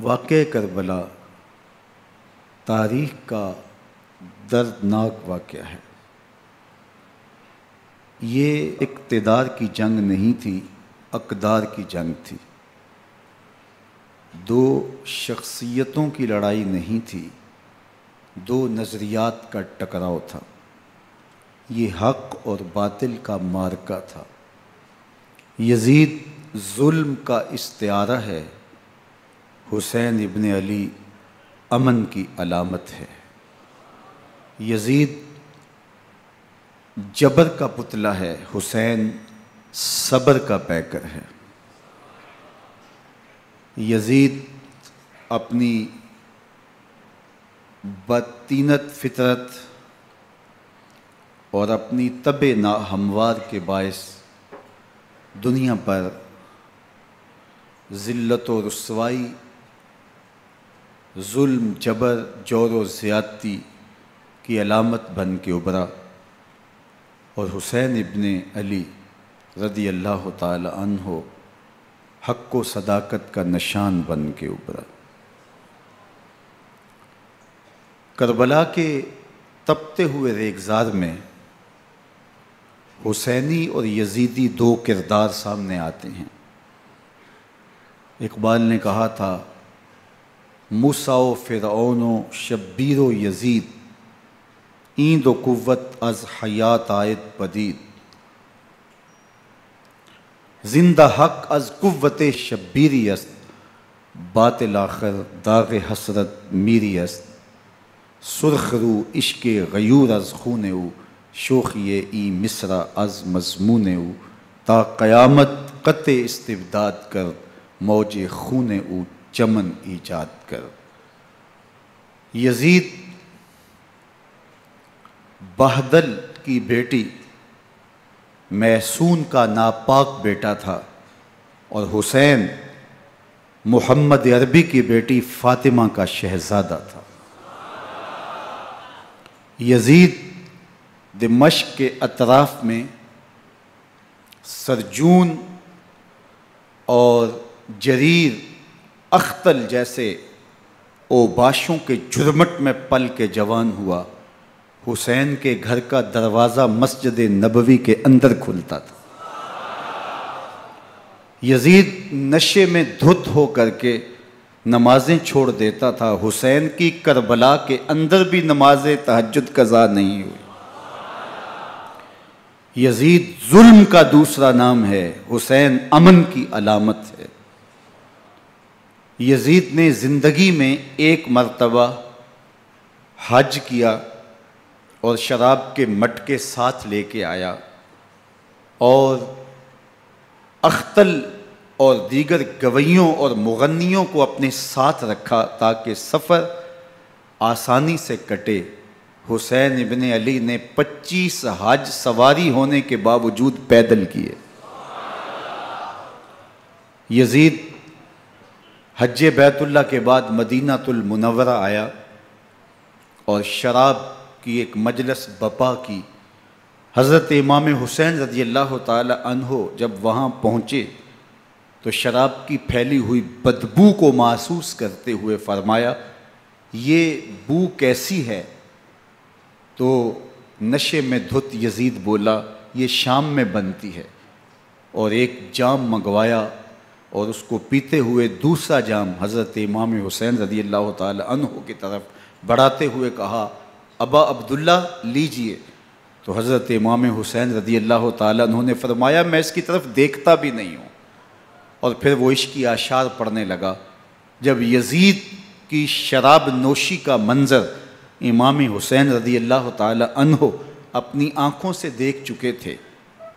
واقعہ کربلا تاریخ کا دردناک واقعہ ہے۔ یہ اقتدار کی جنگ نہیں تھی، اقدار کی جنگ تھی۔ دو شخصیتوں کی لڑائی نہیں تھی، دو نظریات کا ٹکراؤ تھا۔ یہ حق اور باطل کا معرکہ تھا۔ یزید ظلم کا استعارہ ہے، حسین ابن علی امن کی علامت ہے۔ یزید جبر کا پتلا ہے، حسین صبر کا پیکر ہے۔ یزید اپنی بدطینت فطرت اور اپنی طبع ناہموار کے باعث دنیا پر ذلت و رسوائی، ظلم، جبر، جور و زیادتی کی علامت بن کے ابھرا، اور حسین ابن علی رضی اللہ تعالی عنہ حق و صداقت کا نشان بن کے ابھرا۔ کربلا کے تپتے ہوئے ریگزار میں حسینی اور یزیدی دو کردار سامنے آتے ہیں۔ اقبال نے کہا تھا، موسیٰ و فرعون و شبیر و یزید، ایند و قوت از حیات آید پدید، زندہ حق از قوت شبیری است، باطل آخر داغ حسرت میری است، سرخ رو عشق غیور از خون او، شوخی ای مصرع از مضمون او، تا قیامت قطع استبداد کر، موج خون او چمن ایجاد کر۔ یزید بہدل کی بیٹی محسون کا ناپاک بیٹا تھا، اور حسین محمد عربی کی بیٹی فاطمہ کا شہزادہ تھا۔ یزید دمشق کے اطراف میں سرجون اور جریر، اختل جیسے اوباشوں کے جھرمٹ میں پل کے جوان ہوا۔ حسین کے گھر کا دروازہ مسجد نبوی کے اندر کھلتا تھا۔ یزید نشے میں دھت ہو کر کے نمازیں چھوڑ دیتا تھا۔ حسین کی کربلا کے اندر بھی نماز تہجد قضا نہیں ہوئی۔ یزید ظلم کا دوسرا نام ہے، حسین امن کی علامت ہے۔ یزید نے زندگی میں ایک مرتبہ حج کیا اور شراب کے مٹکے ساتھ لے کے آیا، اور اختل اور دیگر گویوں اور مغنیوں کو اپنے ساتھ رکھا تاکہ سفر آسانی سے کٹے۔ حسین ابن علی نے 25 حج سواری ہونے کے باوجود پیدل کیے۔ یزید حج بیت اللہ کے بعد مدینہ المنورہ آیا اور شراب کی ایک مجلس بپا کی۔ حضرت امام حسین رضی اللہ تعالی عنہ جب وہاں پہنچے تو شراب کی پھیلی ہوئی بدبو کو محسوس کرتے ہوئے فرمایا، یہ بو کیسی ہے؟ تو نشے میں دھت یزید بولا، یہ شام میں بنتی ہے، اور ایک جام منگوایا اور اس کو پیتے ہوئے دوسرا جام حضرت امام حسین رضی اللہ تعالی عنہ کی طرف بڑھاتے ہوئے کہا، ابا عبداللہ لیجئے۔ تو حضرت امام حسین رضی اللہ تعالی عنہ نے فرمایا، میں اس کی طرف دیکھتا بھی نہیں ہوں، اور پھر وہ عشقی اشعار پڑھنے لگا۔ جب یزید کی شراب نوشی کا منظر امام حسین رضی اللہ تعالی عنہ اپنی آنکھوں سے دیکھ چکے تھے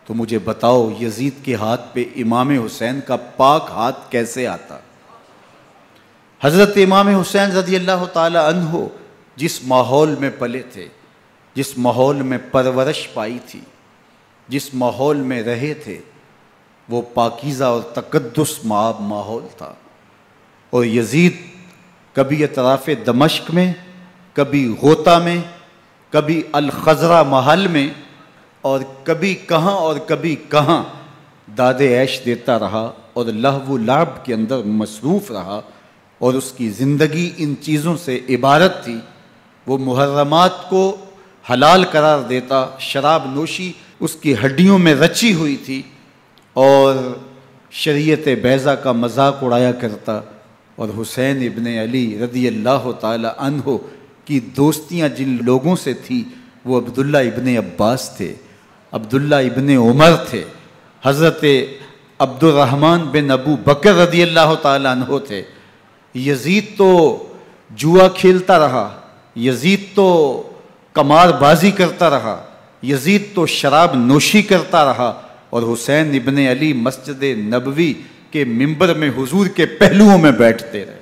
تو مجھے بتاؤ، یزید کے ہاتھ پہ امام حسین کا پاک ہاتھ کیسے آتا؟ حضرت امام حسین رضی اللہ تعالی عنہ جس ماحول میں پلے تھے، جس ماحول میں پرورش پائی تھی، جس ماحول میں رہے تھے، وہ پاکیزہ اور تقدس مآب ماحول تھا۔ اور یزید کبھی اطراف دمشق میں، کبھی غوطہ میں، کبھی الخضرہ محل میں، اور کبھی کہاں داد عیش دیتا رہا اور لہو و لعب کے اندر مصروف رہا، اور اس کی زندگی ان چیزوں سے عبارت تھی۔ وہ محرمات کو حلال قرار دیتا، شراب نوشی اس کی ہڈیوں میں رچی ہوئی تھی، اور شریعت بیضا کا مذاق اڑایا کرتا۔ اور حسین ابن علی رضی اللہ تعالی عنہ کی دوستیاں جن لوگوں سے تھی وہ عبداللہ ابن عباس تھے، عبداللہ ابن عمر تھے، حضرت عبد الرحمن بن ابو بکر رضی اللہ تعالی عنہ تھے۔ یزید تو جوا کھیلتا رہا، یزید تو قمار بازی کرتا رہا، یزید تو شراب نوشی کرتا رہا، اور حسین ابن علی مسجد نبوی کے ممبر میں حضور کے پہلوؤں میں بیٹھتے رہے۔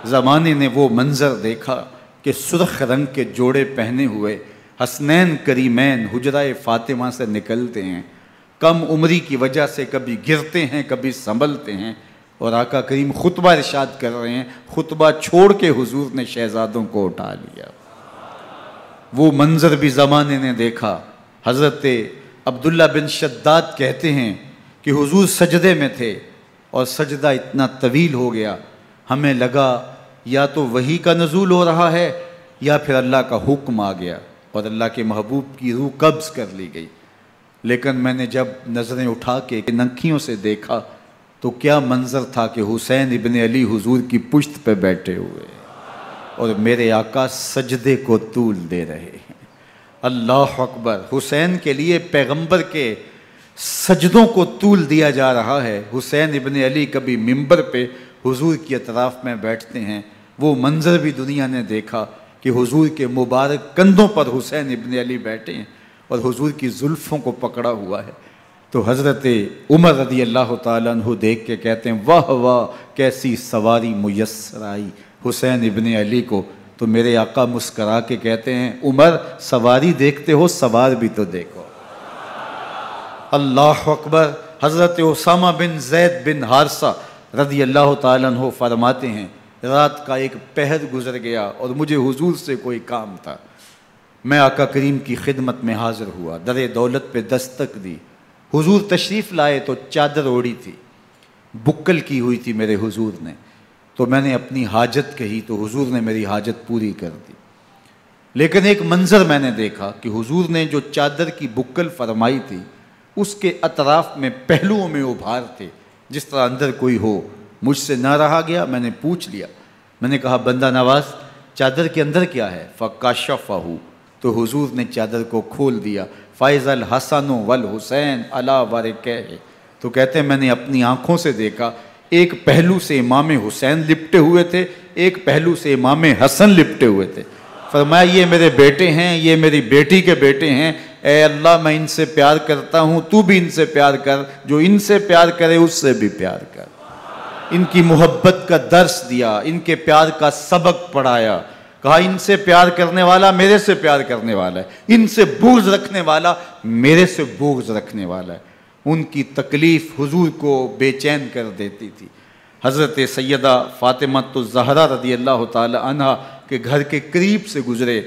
زمانے نے وہ منظر دیکھا کہ سرخ رنگ کے جوڑے پہنے ہوئے حسنین کریمین حجرہ فاطمہ سے نکلتے ہیں، کم عمری کی وجہ سے کبھی گرتے ہیں کبھی سنبھلتے ہیں، اور آقا کریم خطبہ ارشاد کر رہے ہیں، خطبہ چھوڑ کے حضور نے شہزادوں کو اٹھا لیا۔ وہ منظر بھی زمانے نے دیکھا۔ حضرت عبداللہ بن شداد کہتے ہیں کہ حضور سجدے میں تھے اور سجدہ اتنا طویل ہو گیا، ہمیں لگا یا تو وحی کا نزول ہو رہا ہے یا پھر اللہ کا حکم آ گیا اور اللہ کے محبوب کی روح قبض کر لی گئی۔ لیکن میں نے جب نظریں اٹھا کے ننکیوں سے دیکھا تو کیا منظر تھا کہ حسین ابن علی حضور کی پشت پہ بیٹھے ہوئے اور میرے آقا سجدے کو طول دے رہے ہیں۔ اللہ اکبر! حسین کے لیے پیغمبر کے سجدوں کو طول دیا جا رہا ہے۔ حسین ابن علی کبھی ممبر پہ حضور کی اطراف میں بیٹھتے ہیں، وہ منظر بھی دنیا نے دیکھا کہ حضور کے مبارک کندھوں پر حسین ابن علی بیٹھے ہیں اور حضور کی زلفوں کو پکڑا ہوا ہے۔ تو حضرت عمر رضی اللہ تعالیٰ عنہ دیکھ کے کہتے ہیں واہ واہ کیسی سواری میسر آئی حسین ابن علی کو۔ تو میرے آقا مسکرا کے کہتے ہیں عمر سواری دیکھتے ہو سوار بھی تو دیکھو۔ اللہ اکبر! حضرت اسامہ بن زید بن حارثہ رضی اللہ تعالیٰ عنہ فرماتے ہیں رات کا ایک پہر گزر گیا اور مجھے حضور سے کوئی کام تھا، میں آقا کریم کی خدمت میں حاضر ہوا، در دولت پہ دستک دی، حضور تشریف لائے تو چادر اوڑی تھی، بکل کی ہوئی تھی میرے حضور نے، تو میں نے اپنی حاجت کہی تو حضور نے میری حاجت پوری کر دی۔ لیکن ایک منظر میں نے دیکھا کہ حضور نے جو چادر کی بکل فرمائی تھی اس کے اطراف میں پہلوؤں میں ابھار تھے جس طرح اندر کوئی ہو۔ مجھ سے نہ رہا گیا، میں نے پوچھ لیا، میں نے کہا بندہ نواز چادر کے اندر کیا ہے؟ فَكَشَفَهُ، تو حضور نے چادر کو کھول دیا۔ فَإِذَا الْحَسَنُ وَالْحُسَيْنُ عَلَىٰ وَرِكَيْهِ، تو کہتے ہیں میں نے اپنی آنکھوں سے دیکھا ایک پہلو سے امام حسین لپٹے ہوئے تھے، ایک پہلو سے امام حسن لپٹے ہوئے تھے۔ فرمایا یہ میرے بیٹے ہیں، یہ میری بیٹی کے بیٹے ہیں، اے اللہ میں ان سے پیار کرتا ہوں، تو بھی ان سے پیار کر، جو ان سے پیار کرے اس سے بھی پیار کر۔ ان کی محبت کا درس دیا، ان کے پیار کا سبق پڑھایا، کہا ان سے پیار کرنے والا میرے سے پیار کرنے والا ہے، ان سے بغض رکھنے والا میرے سے بغض رکھنے والا ہے۔ ان کی تکلیف حضور کو بے چین کر دیتی تھی۔ حضرت سیدہ فاطمہ الزہرا رضی اللہ تعالی عنہ کے گھر کے قریب سے گزرے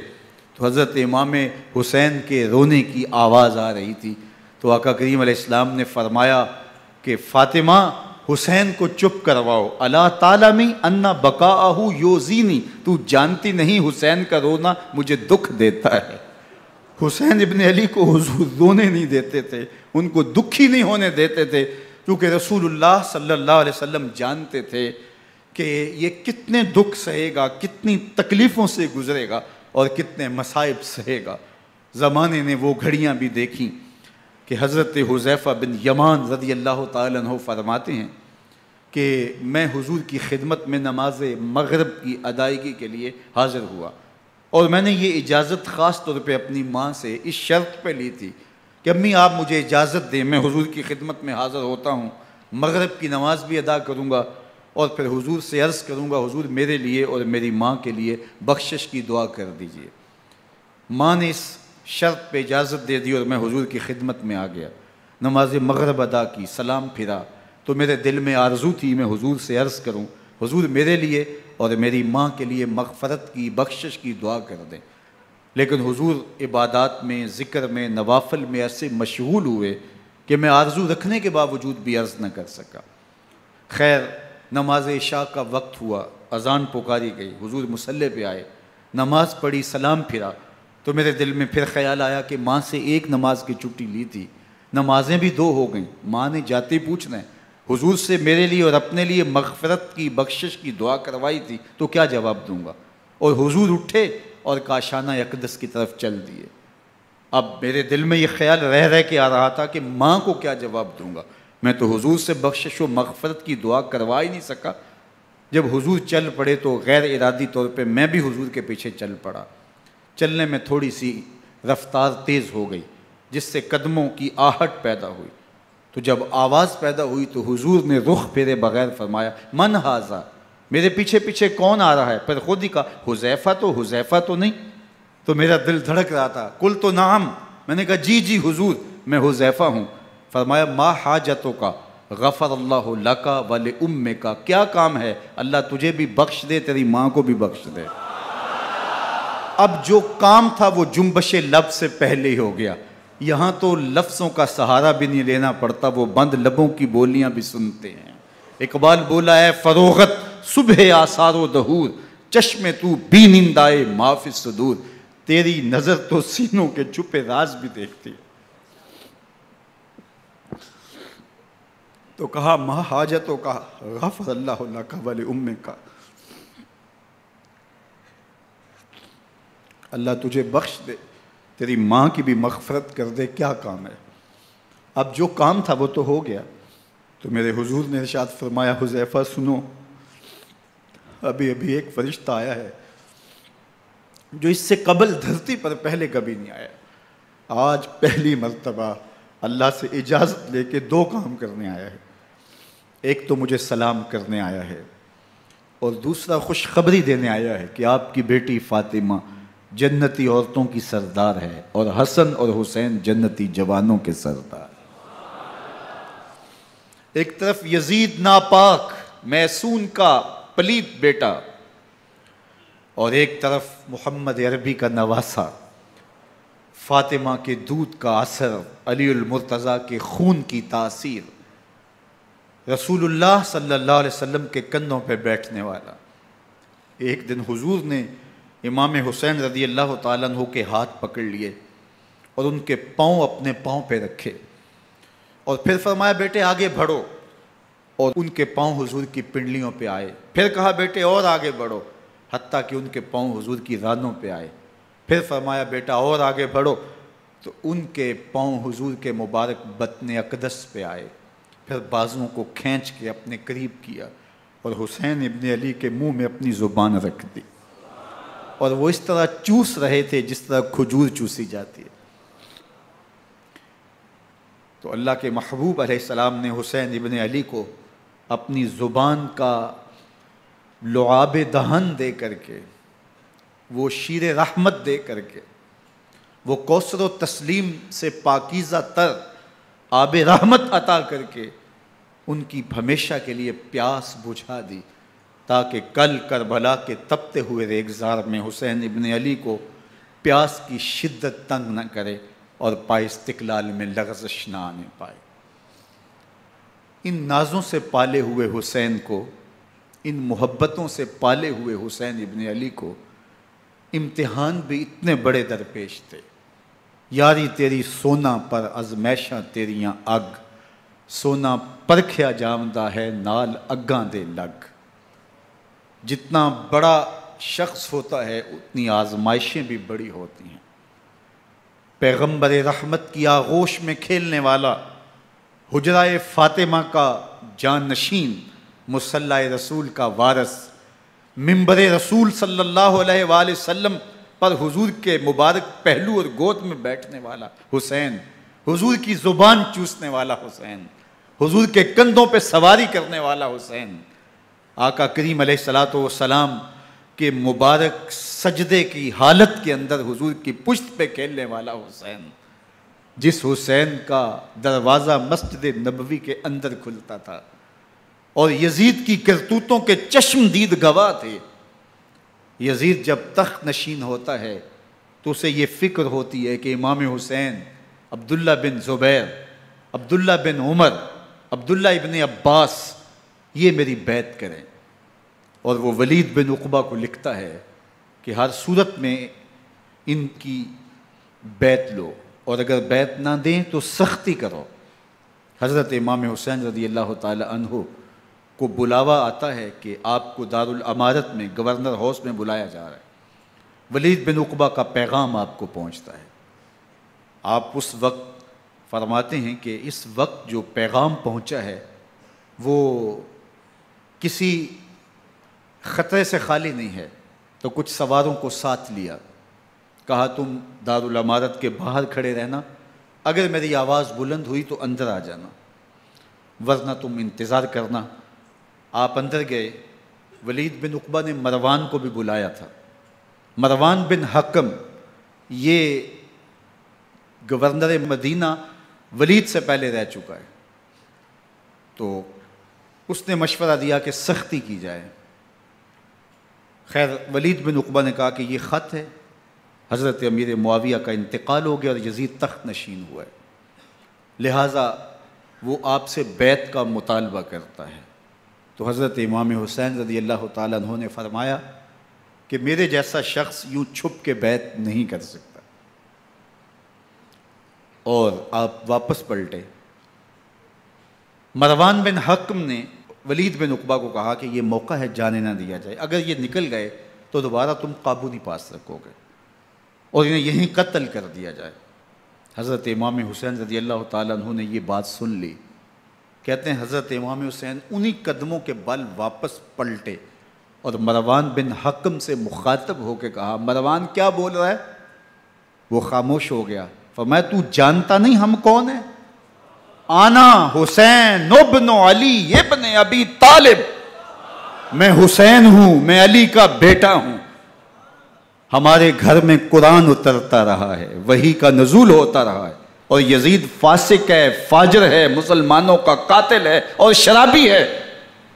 تو حضرت امام حسین کے رونے کی آواز آ رہی تھی، تو آقا کریم علیہ السلام نے فرمایا کہ فاطمہ حسین کو چپ کرواؤ، الا تعلمی ان بقاءہ یوزینی، تو جانتی نہیں حسین کا رونا مجھے دکھ دیتا ہے۔ حسین ابن علی کو حضور رونے نہیں دیتے تھے، ان کو دکھی نہیں ہونے دیتے تھے، کیونکہ رسول اللہ صلی اللہ علیہ وسلم جانتے تھے کہ یہ کتنے دکھ سہے گا، کتنی تکلیفوں سے گزرے گا اور کتنے مصائب سہے گا۔ زمانے نے وہ گھڑیاں بھی دیکھیں کہ حضرت حذیفہ بن یمان رضی اللہ تعالیٰ عنہ فرماتے ہیں کہ میں حضور کی خدمت میں نماز مغرب کی ادائیگی کے لیے حاضر ہوا، اور میں نے یہ اجازت خاص طور پہ اپنی ماں سے اس شرط پہ لی تھی کہ امی آپ مجھے اجازت دیں، میں حضور کی خدمت میں حاضر ہوتا ہوں، مغرب کی نماز بھی ادا کروں گا اور پھر حضور سے عرض کروں گا حضور میرے لیے اور میری ماں کے لیے بخشش کی دعا کر دیجئے۔ ماں نے اس شرط پہ اجازت دے دی اور میں حضور کی خدمت میں آ گیا، نماز مغرب ادا کی، سلام پھرا تو میرے دل میں آرزو تھی میں حضور سے عرض کروں حضور میرے لیے اور میری ماں کے لیے مغفرت کی بخشش کی دعا کر دیں، لیکن حضور عبادات میں، ذکر میں، نوافل میں ایسے مشغول ہوئے کہ میں آرزو رکھنے کے باوجود بھی عرض نہ کر سکا۔ خیر نماز عشاء کا وقت ہوا، اذان پکاری گئی، حضور مصلی پہ آئے، نماز پڑھی، سلام پھرا، تو میرے دل میں پھر خیال آیا کہ ماں سے ایک نماز کی چھٹی لی تھی، نمازیں بھی 2 ہو گئیں، ماں نے جاتے پوچھنا ہے حضور سے میرے لیے اور اپنے لیے مغفرت کی بخشش کی دعا کروائی تھی، تو کیا جواب دوں گا؟ اور حضور اٹھے اور کاشانہ اقدس کی طرف چل دیے۔ اب میرے دل میں یہ خیال رہ کے آ رہا تھا کہ ماں کو کیا جواب دوں گا، میں تو حضور سے بخشش و مغفرت کی دعا کروا ہی نہیں سکا۔ جب حضور چل پڑے تو غیر ارادی طور پہ میں بھی حضور کے پیچھے چل پڑا۔ چلنے میں تھوڑی سی رفتار تیز ہو گئی جس سے قدموں کی آہٹ پیدا ہوئی، تو جب آواز پیدا ہوئی تو حضور نے رخ پھیرے بغیر فرمایا من ھذا، میرے پیچھے پیچھے کون آ رہا ہے؟ پھر خود ہی کہا حذیفہ تو نہیں؟ تو میرا دل دھڑک رہا تھا، قلت نعم، میں نے کہا جی حضور میں حذیفہ ہوں۔ فرمایا ما حاجتک غفر اللہ لک ولامک، کیا کام ہے؟ اللہ تجھے بھی بخش دے، تیری ماں کو بھی بخش دے۔ اب جو کام تھا وہ جنبش لب سے پہلے ہی ہو گیا، یہاں تو لفظوں کا سہارا بھی نہیں لینا پڑتا، وہ بند لبوں کی بولیاں بھی سنتے ہیں۔ اقبال بولا ہے فروغت صبح آثار و دہور، چشم تو بی نندائے ما فی الصدور، تیری نظر تو سینوں کے چھپے راز بھی دیکھتی ہے۔ تو کہا ما حاجتوں کا غفر اللہ لک ولامک، اللہ تجھے بخش دے، تیری ماں کی بھی مغفرت کر دے، کیا کام ہے؟ اب جو کام تھا وہ تو ہو گیا۔ تو میرے حضور نے ارشاد فرمایا حذیفہ سنو، ابھی ایک فرشتہ آیا ہے جو اس سے قبل دھرتی پر پہلے کبھی نہیں آیا، آج پہلی مرتبہ اللہ سے اجازت لے کے 2 کام کرنے آیا ہے۔ ایک تو مجھے سلام کرنے آیا ہے اور دوسرا خوشخبری دینے آیا ہے کہ آپ کی بیٹی فاطمہ جنتی عورتوں کی سردار ہے اور حسن اور حسین جنتی جوانوں کے سردار۔ ایک طرف یزید ناپاک میسون کا پلیت بیٹا، اور ایک طرف محمد عربی کا نواسا، فاطمہ کے دودھ کا اثر، علی المرتضیٰ کے خون کی تاثیر، رسول اللہ صلی اللہ علیہ وسلم کے کندھوں پہ بیٹھنے والا۔ ایک دن حضور نے امام حسین رضی اللہ تعالیٰ عنہ کے ہاتھ پکڑ لیے اور ان کے پاؤں اپنے پاؤں پہ رکھے اور پھر فرمایا بیٹے آگے بڑھو، اور ان کے پاؤں حضور کی پنڈلیوں پہ آئے۔ پھر کہا بیٹے اور آگے بڑھو، حتیٰ کہ ان کے پاؤں حضور کی رانوں پہ آئے۔ پھر فرمایا بیٹا اور آگے بڑھو، تو ان کے پاؤں حضور کے مبارک بطن اقدس پہ آئے۔ پھر بازوؤں کو کھینچ کے اپنے قریب کیا اور حسین ابن علی کے منہ میں اپنی زبان رکھ دی، اور وہ اس طرح چوس رہے تھے جس طرح کھجور چوسی جاتی ہے۔ تو اللہ کے محبوب علیہ السلام نے حسین ابن علی کو اپنی زبان کا لعاب دہن دے کر کے، وہ شیر رحمت دے کر کے، وہ کوثر و تسلیم سے پاکیزہ تر آب رحمت عطا کر کے ان کی ہمیشہ کے لیے پیاس بجھا دی، تاکہ کل کربلا کے تپتے ہوئے ریگزار میں حسین ابن علی کو پیاس کی شدت تنگ نہ کرے اور پائے استقلال میں لغزش نہ آنے پائے۔ ان نازوں سے پالے ہوئے حسین کو، ان محبتوں سے پالے ہوئے حسین ابن علی کو امتحان بھی اتنے بڑے درپیش تھے۔ یاری تیری سونا پر ازمیشاں تیریاں اگ، سونا پرکھیا جامدہ ہے نال اگاں دے لگ۔ جتنا بڑا شخص ہوتا ہے اتنی آزمائشیں بھی بڑی ہوتی ہیں۔ پیغمبر رحمت کی آغوش میں کھیلنے والا، حجرہ فاطمہ کا جانشین، مصلی رسول کا وارث، منبر رسول صلی اللہ علیہ وآلہ وسلم پر حضور کے مبارک پہلو اور گود میں بیٹھنے والا حسین، حضور کی زبان چوسنے والا حسین، حضور کے کندھوں پہ سواری کرنے والا حسین، آقا کریم علیہ الصلوۃ والسلام کے مبارک سجدے کی حالت کے اندر حضور کی پشت پہ کھیلنے والا حسین، جس حسین کا دروازہ مسجد نبوی کے اندر کھلتا تھا اور یزید کی کرتوتوں کے چشم دید گواہ تھے۔ یزید جب تخت نشین ہوتا ہے تو اسے یہ فکر ہوتی ہے کہ امام حسین، عبداللہ بن زبیر، عبداللہ بن عمر، عبداللہ ابن عباس یہ میری بیعت کریں۔ اور وہ ولید بن عقبہ کو لکھتا ہے کہ ہر صورت میں ان کی بیعت لو، اور اگر بیعت نہ دیں تو سختی کرو۔ حضرت امام حسین رضی اللہ تعالی عنہ کو بلاوا آتا ہے کہ آپ کو دارالامارت میں گورنر ہاؤس میں بلایا جا رہا ہے، ولید بن عقبہ کا پیغام آپ کو پہنچتا ہے۔ آپ اس وقت فرماتے ہیں کہ اس وقت جو پیغام پہنچا ہے وہ کسی خطرے سے خالی نہیں ہے، تو کچھ سواروں کو ساتھ لیا، کہا تم دارالامارت کے باہر کھڑے رہنا، اگر میری آواز بلند ہوئی تو اندر آ جانا، ورنہ تم انتظار کرنا۔ آپ اندر گئے۔ ولید بن عقبہ نے مروان کو بھی بلایا تھا۔ مروان بن حکم یہ گورنر مدینہ ولید سے پہلے رہ چکا ہے، تو اس نے مشورہ دیا کہ سختی کی جائے۔ خیر ولید بن عقبہ نے کہا کہ یہ خط ہے، حضرت امیر معاویہ کا انتقال ہو گیا اور یزید تخت نشین ہوا ہے، لہٰذا وہ آپ سے بیعت کا مطالبہ کرتا ہے۔ تو حضرت امام حسین رضی اللہ تعالیٰ عنہ نے فرمایا کہ میرے جیسا شخص یوں چھپ کے بیعت نہیں کر سکتا، اور آپ واپس پلٹے۔ مروان بن حکم نے ولید بن عقبہ کو کہا کہ یہ موقع ہے جانے نہ دیا جائے، اگر یہ نکل گئے تو دوبارہ تم قابو نہیں پا سکو گے، اور انہیں یہیں قتل کر دیا جائے۔ حضرت امام حسین رضی اللہ تعالیٰ عنہ نے یہ بات سن لی۔ کہتے ہیں حضرت امام حسین انہی قدموں کے بل واپس پلٹے اور مروان بن حکم سے مخاطب ہو کے کہا، مروان کیا بول رہا ہے؟ وہ خاموش ہو گیا۔ فرمایا تو جانتا نہیں ہم کون ہیں؟ آنا حسین ابن علی ابن ابی طالب، میں حسین ہوں، میں علی کا بیٹا ہوں، ہمارے گھر میں قرآن اترتا رہا ہے، وحی کا نزول ہوتا رہا ہے، اور یزید فاسق ہے، فاجر ہے، مسلمانوں کا قاتل ہے اور شرابی ہے،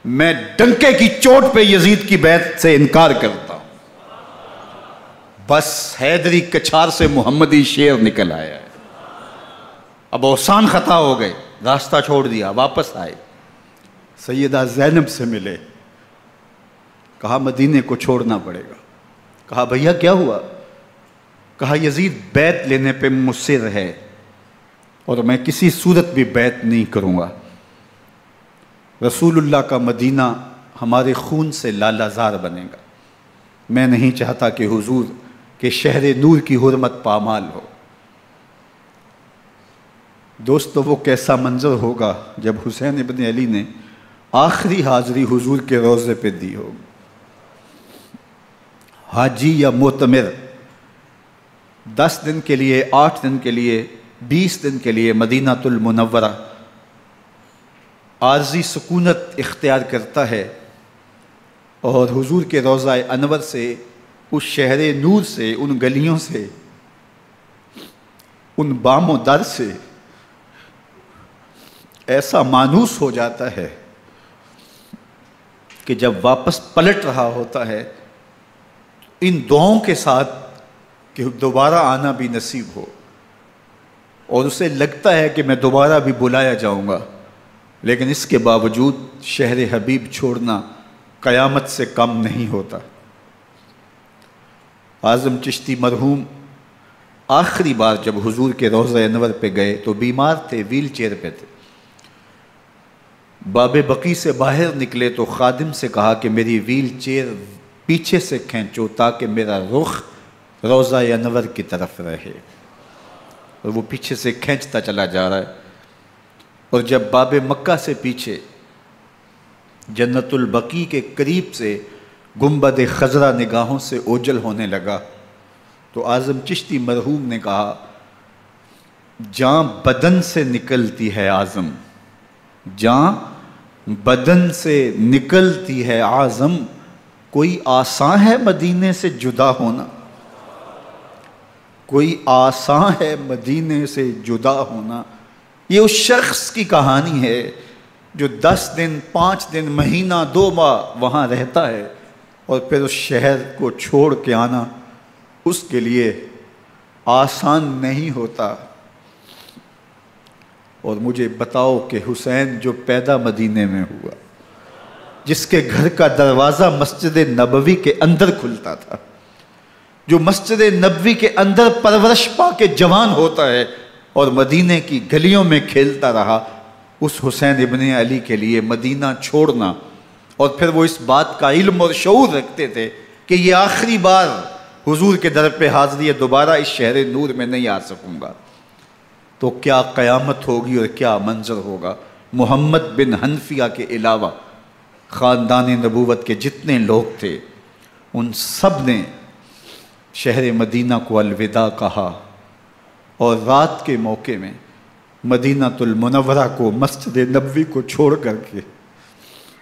میں ڈنکے کی چوٹ پہ یزید کی بیعت سے انکار کرتا ہوں۔ بس حیدری کچھار سے محمدی شیر نکل آیا ہے۔ اب اوسان خطا ہو گئے، راستہ چھوڑ دیا، واپس آئے، سیدہ زینب سے ملے، کہا مدینے کو چھوڑنا پڑے گا۔ کہا بھیا کیا ہوا؟ کہا یزید بیعت لینے پہ مصر ہے اور میں کسی صورت بھی بیعت نہیں کروں گا، رسول اللہ کا مدینہ ہمارے خون سے لالہ زار بنے گا، میں نہیں چاہتا کہ حضور کے شہر نور کی حرمت پامال ہو۔ دوستو وہ کیسا منظر ہوگا جب حسین ابن علی نے آخری حاضری حضور کے روضے پہ دی ہوگی۔ حاجی یا معتمر 10 دن کے لیے، 8 دن کے لیے، 20 دن کے لیے مدینہ المنورہ عارضی سکونت اختیار کرتا ہے، اور حضور کے روضہ انور سے، اس شہر نور سے، ان گلیوں سے، ان بام و در سے ایسا مانوس ہو جاتا ہے کہ جب واپس پلٹ رہا ہوتا ہے ان دعاؤں کے ساتھ کہ دوبارہ آنا بھی نصیب ہو، اور اسے لگتا ہے کہ میں دوبارہ بھی بلایا جاؤں گا، لیکن اس کے باوجود شہر حبیب چھوڑنا قیامت سے کم نہیں ہوتا۔ اعظم چشتی مرحوم آخری بار جب حضور کے روضہ انور پہ گئے تو بیمار تھے، ویل چیئر پہ تھے۔ باب بقی سے باہر نکلے تو خادم سے کہا کہ میری ویل چیئر پیچھے سے کھینچو تاکہ میرا رخ روضہ انور کی طرف رہے، اور وہ پیچھے سے کھینچتا چلا جا رہا ہے، اور جب باب مکہ سے پیچھے جنت البقیع کے قریب سے گنبد خضرا نگاہوں سے اوجل ہونے لگا تو اعظم چشتی مرحوم نے کہا، جان بدن سے نکلتی ہے اعظم، جان بدن سے نکلتی ہے اعظم، کوئی آسان ہے مدینے سے جدا ہونا، کوئی آسان ہے مدینے سے جدا ہونا۔ یہ اس شخص کی کہانی ہے جو 10 دن، 5 دن، مہینہ، 2 ماہ وہاں رہتا ہے، اور پھر اس شہر کو چھوڑ کے آنا اس کے لیے آسان نہیں ہوتا۔ اور مجھے بتاؤ کہ حسین جو پیدا مدینے میں ہوا، جس کے گھر کا دروازہ مسجد نبوی کے اندر کھلتا تھا، جو مسجد نبوی کے اندر پرورش پا کے جوان ہوتا ہے اور مدینے کی گلیوں میں کھیلتا رہا، اس حسین ابن علی کے لیے مدینہ چھوڑنا، اور پھر وہ اس بات کا علم اور شعور رکھتے تھے کہ یہ آخری بار حضور کے در پہ حاضری ہے، دوبارہ اس شہر نور میں نہیں آ سکوں گا، تو کیا قیامت ہوگی اور کیا منظر ہوگا۔ محمد بن حنفیہ کے علاوہ خاندان نبوت کے جتنے لوگ تھے ان سب نے شہر مدینہ کو الوداع کہا، اور رات کے موقع میں مدینہ المنورہ کو، مسجد نبوی کو چھوڑ کر کے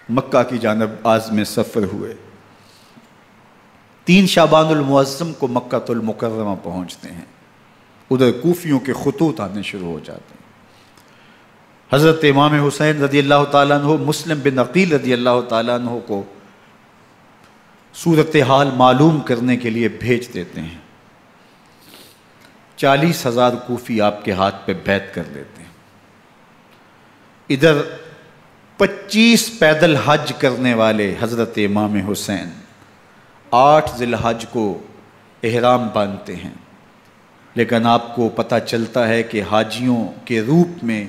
مکہ کی جانب عازم سفر ہوئے۔ 3 شعبان المعظم کو مکہ المکرمہ پہنچتے ہیں، ادھر کوفیوں کے خطوط آنے شروع ہو جاتے ہیں۔ حضرت امام حسین رضی اللہ تعالیٰ عنہ مسلم بن عقیل رضی اللہ تعالیٰ عنہ کو صورتحال معلوم کرنے کے لیے بھیج دیتے ہیں۔ 40,000 کوفی آپ کے ہاتھ پہ بیعت کر لیتے ہیں۔ ادھر 25 پیدل حج کرنے والے حضرت امام حسین 8 ذی الحج کو احرام باندھتے ہیں، لیکن آپ کو پتہ چلتا ہے کہ حاجیوں کے روپ میں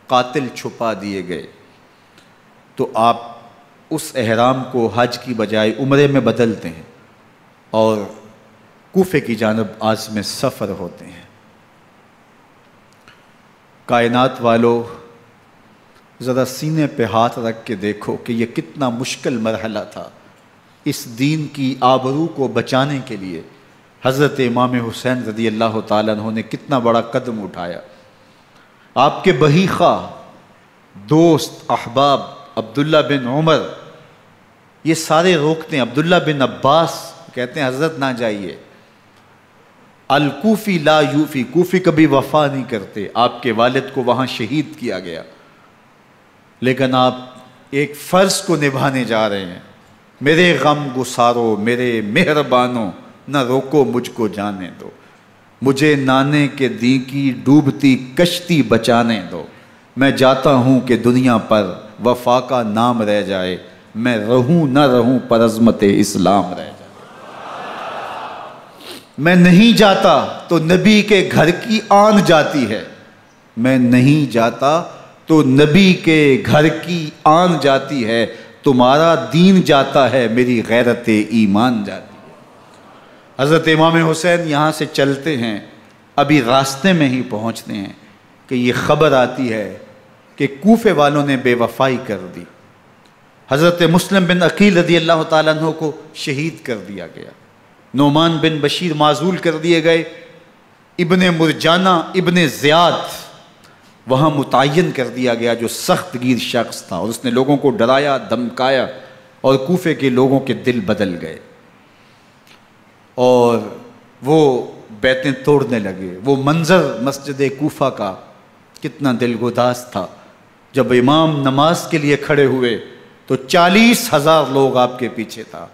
قاتل چھپا دیے گئے، تو آپ اس احرام کو حج کی بجائے عمرے میں بدلتے ہیں اور کوفے کی جانب عازم سفر ہوتے ہیں۔ کائنات والو، ذرا سینے پہ ہاتھ رکھ کے دیکھو کہ یہ کتنا مشکل مرحلہ تھا۔ اس دین کی آبرو کو بچانے کے لیے حضرت امام حسین رضی اللہ تعالیٰ عنہ نے کتنا بڑا قدم اٹھایا۔ آپ کے بہی خواہ، دوست، احباب عبداللہ بن عمر یہ سارے روکتے ہیں، عبداللہ بن عباس کہتے ہیں حضرت نہ جائیے، الکوفی لا یوفی، کوفی کبھی وفا نہیں کرتے، آپ کے والد کو وہاں شہید کیا گیا، لیکن آپ ایک فرض کو نبھانے جا رہے ہیں۔ میرے غم گسارو، میرے مہربانوں، نہ روکو مجھ کو جانے دو، مجھے نانے کے دی کی ڈوبتی کشتی بچانے دو، میں جاتا ہوں کہ دنیا پر وفا کا نام رہ جائے، میں رہوں نہ رہوں پر عظمت اسلام رہ جائے۔ میں نہیں جاتا تو نبی کے گھر کی آن جاتی ہے، میں نہیں جاتا تو نبی کے گھر کی آن جاتی ہے، تمہارا دین جاتا ہے میری غیرت ایمان جاتی ہے۔ حضرت امام حسین یہاں سے چلتے ہیں، ابھی راستے میں ہی پہنچتے ہیں کہ یہ خبر آتی ہے کہ کوفے والوں نے بے وفائی کر دی، حضرت مسلم بن عقیل رضی اللہ تعالیٰ عنہ کو شہید کر دیا گیا، نعمان بن بشیر معزول کر دیے گئے، ابن مرجانہ ابن زیاد وہاں متعین کر دیا گیا جو سخت گیر شخص تھا، اور اس نے لوگوں کو ڈرایا دھمکایا اور کوفے کے لوگوں کے دل بدل گئے اور وہ بیتیں توڑنے لگے۔ وہ منظر مسجد کوفہ کا کتنا دلگداز تھا، جب امام نماز کے لیے کھڑے ہوئے تو 40,000 لوگ آپ کے پیچھے تھا۔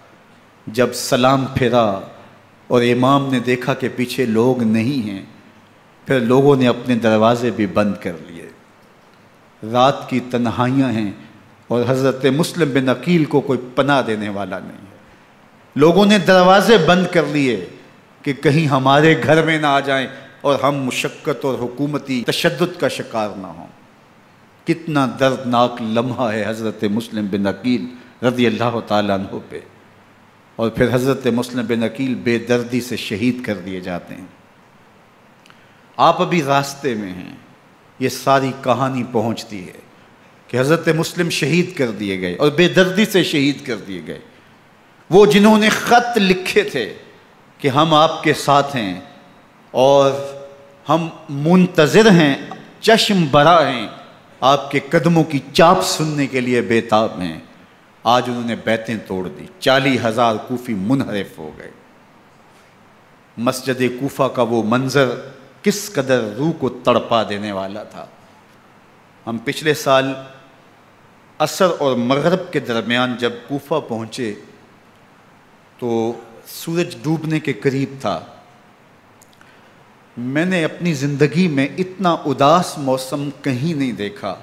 جب سلام پھیرا اور امام نے دیکھا کہ پیچھے لوگ نہیں ہیں، پھر لوگوں نے اپنے دروازے بھی بند کر لیے۔ رات کی تنہائیاں ہیں اور حضرت مسلم بن عقیل کو کوئی پناہ دینے والا نہیں ہے، لوگوں نے دروازے بند کر لیے کہ کہیں ہمارے گھر میں نہ آ جائیں اور ہم مشقت اور حکومتی تشدد کا شکار نہ ہوں۔ کتنا دردناک لمحہ ہے حضرت مسلم بن عقیل رضی اللہ تعالیٰ عنہ پہ، اور پھر حضرت مسلم بن عقیل بے دردی سے شہید کر دیے جاتے ہیں۔ آپ ابھی راستے میں ہیں، یہ ساری کہانی پہنچتی ہے کہ حضرت مسلم شہید کر دیے گئے اور بے دردی سے شہید کر دیے گئے۔ وہ جنہوں نے خط لکھے تھے کہ ہم آپ کے ساتھ ہیں اور ہم منتظر ہیں، چشم برا ہیں، آپ کے قدموں کی چاپ سننے کے لیے بےتاب ہیں، آج انہوں نے بیتیں توڑ دی، 40,000 کوفی منحرف ہو گئے۔ مسجد کوفہ کا وہ منظر کس قدر روح کو تڑپا دینے والا تھا۔ ہم پچھلے سال عصر اور مغرب کے درمیان جب کوفہ پہنچے تو سورج ڈوبنے کے قریب تھا۔ میں نے اپنی زندگی میں اتنا اداس موسم کہیں نہیں دیکھا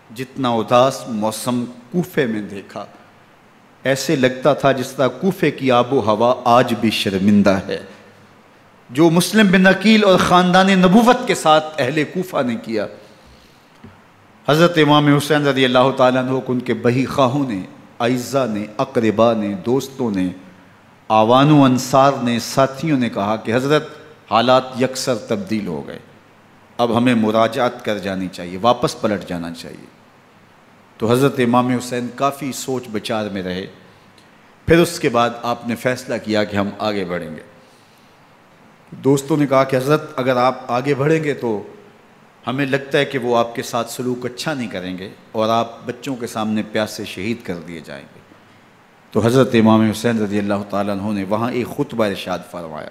جتنا اداس موسم کوفے میں دیکھا۔ ایسے لگتا تھا جس طرح کوفے کی آب و ہوا آج بھی شرمندہ ہے۔ جو مسلم بن عقیل اور خاندان نبوت کے ساتھ اہل کوفہ نے کیا، حضرت امام حسین رضی اللہ تعالیٰ عنہ کو ان کے بہی خواہوں نے، اعزاء نے، اقرباء نے، دوستوں نے، آوان و انصار نے، ساتھیوں نے کہا کہ حضرت حالات یکسر تبدیل ہو گئے، اب ہمیں مراجعت کر جانی چاہیے، واپس پلٹ جانا چاہیے۔ تو حضرت امام حسین کافی سوچ بچار میں رہے، پھر اس کے بعد آپ نے فیصلہ کیا کہ ہم آگے بڑھیں گے۔ دوستوں نے کہا کہ حضرت اگر آپ آگے بڑھیں گے تو ہمیں لگتا ہے کہ وہ آپ کے ساتھ سلوک اچھا نہیں کریں گے اور آپ بچوں کے سامنے پیاسے شہید کر دیے جائیں گے۔ تو حضرت امام حسین رضی اللہ تعالیٰ عنہ نے وہاں ایک خطبہ ارشاد فرمایا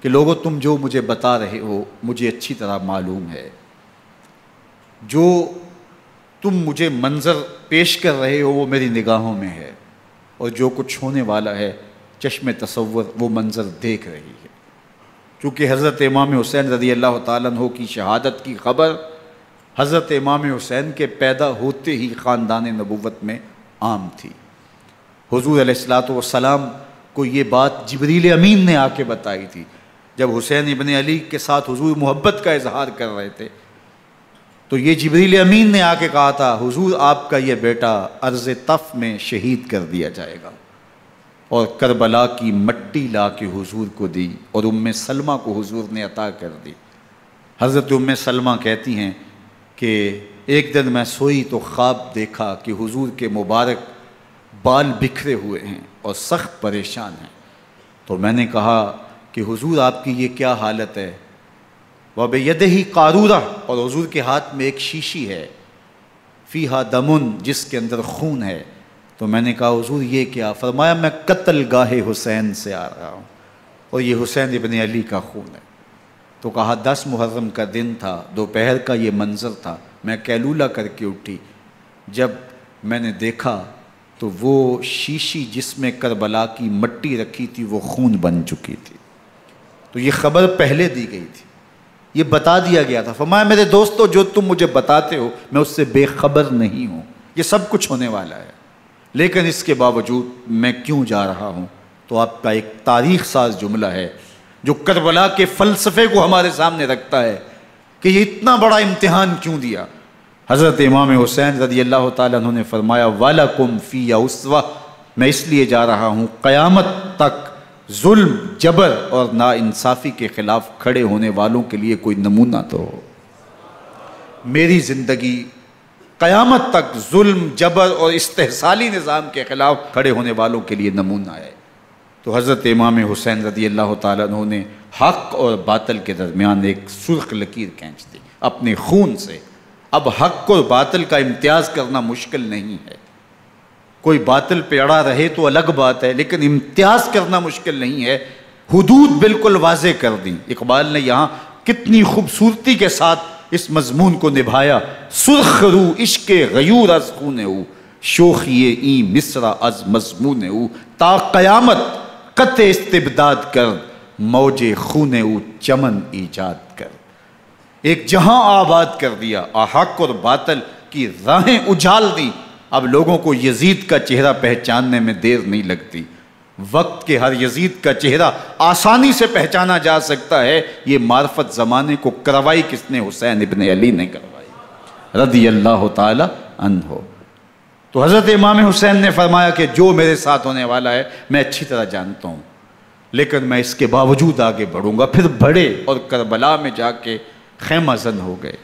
کہ لوگو تم جو مجھے بتا رہے ہو مجھے اچھی طرح معلوم ہے، جو تم مجھے منظر پیش کر رہے ہو وہ میری نگاہوں میں ہے، اور جو کچھ ہونے والا ہے چشم تصور وہ منظر دیکھ رہی ہے۔ چونکہ حضرت امام حسین رضی اللہ تعالیٰ عنہ کی شہادت کی خبر حضرت امام حسین کے پیدا ہوتے ہی خاندان نبوت میں عام تھی۔ حضور علیہ الصلوۃ والسلام کو یہ بات جبریل امین نے آ کے بتائی تھی جب حسین ابن علی کے ساتھ حضور محبت کا اظہار کر رہے تھے، تو یہ جبریل امین نے آ کے کہا تھا حضور آپ کا یہ بیٹا ارض طف میں شہید کر دیا جائے گا، اور کربلا کی مٹی لا کے حضور کو دی اور ام سلمہ کو حضور نے عطا کر دی۔ حضرت ام سلمہ کہتی ہیں کہ ایک دن میں سوئی تو خواب دیکھا کہ حضور کے مبارک بال بکھرے ہوئے ہیں اور سخت پریشان ہیں، تو میں نے کہا کہ حضور آپ کی یہ کیا حالت ہے؟ وَبِيَدِهِ قَارُورَةٌ، اور حضور کے ہاتھ میں ایک شیشی ہے، فیہا دمن، جس کے اندر خون ہے۔ تو میں نے کہا حضور یہ کیا؟ فرمایا میں قتل گاہ حسین سے آ رہا ہوں اور یہ حسین ابن علی کا خون ہے۔ تو کہا 10 محرم کا دن تھا، دوپہر کا یہ منظر تھا، میں کیلولہ کر کے اٹھی، جب میں نے دیکھا تو وہ شیشی جس میں کربلا کی مٹی رکھی تھی وہ خون بن چکی تھی۔ تو یہ خبر پہلے دی گئی تھی، یہ بتا دیا گیا تھا۔ فرمایا میرے دوستو جو تم مجھے بتاتے ہو میں اس سے بے خبر نہیں ہوں، یہ سب کچھ ہونے والا ہے، لیکن اس کے باوجود میں کیوں جا رہا ہوں؟ تو آپ کا ایک تاریخ ساز جملہ ہے جو کربلا کے فلسفے کو ہمارے سامنے رکھتا ہے کہ یہ اتنا بڑا امتحان کیوں دیا۔ حضرت امام حسین رضی اللہ تعالیٰ عنہ نے فرمایا وَلَكُمْ فِيَّ أُسْوَةٌ، میں اس لیے جا رہا ہوں قیامت تک ظلم، جبر اور ناانصافی کے خلاف کھڑے ہونے والوں کے لیے کوئی نمونہ تو ہو۔ میری زندگی قیامت تک ظلم، جبر اور استحصالی نظام کے خلاف کھڑے ہونے والوں کے لیے نمونہ ہے۔ تو حضرت امام حسین رضی اللہ تعالیٰ عنہ نے حق اور باطل کے درمیان ایک سرخ لکیر کھینچ دی اپنے خون سے۔ اب حق اور باطل کا امتیاز کرنا مشکل نہیں ہے، کوئی باطل پہ اڑا رہے تو الگ بات ہے، لیکن امتیاز کرنا مشکل نہیں ہے۔ حدود بالکل واضح کر دیں۔ اقبال نے یہاں کتنی خوبصورتی کے ساتھ اس مضمون کو نبھایا۔ سرخ رو عشق غیور از خون او، شوخی این مصرع از مضمون او، تا قیامت قطع استبداد کر، موج خون او چمن ایجاد کر۔ ایک جہاں آباد کر دیا، حق اور باطل کی راہیں اجال دی۔ اب لوگوں کو یزید کا چہرہ پہچاننے میں دیر نہیں لگتی، وقت کے ہر یزید کا چہرہ آسانی سے پہچانا جا سکتا ہے۔ یہ معرفت زمانے کو کروائی کس نے؟ حسین ابن علی نے کروائی رضی اللہ تعالی عنہ۔ تو حضرت امام حسین نے فرمایا کہ جو میرے ساتھ ہونے والا ہے میں اچھی طرح جانتا ہوں، لیکن میں اس کے باوجود آگے بڑھوں گا۔ پھر بڑھے اور کربلا میں جا کے خیمہ زن ہو گئے۔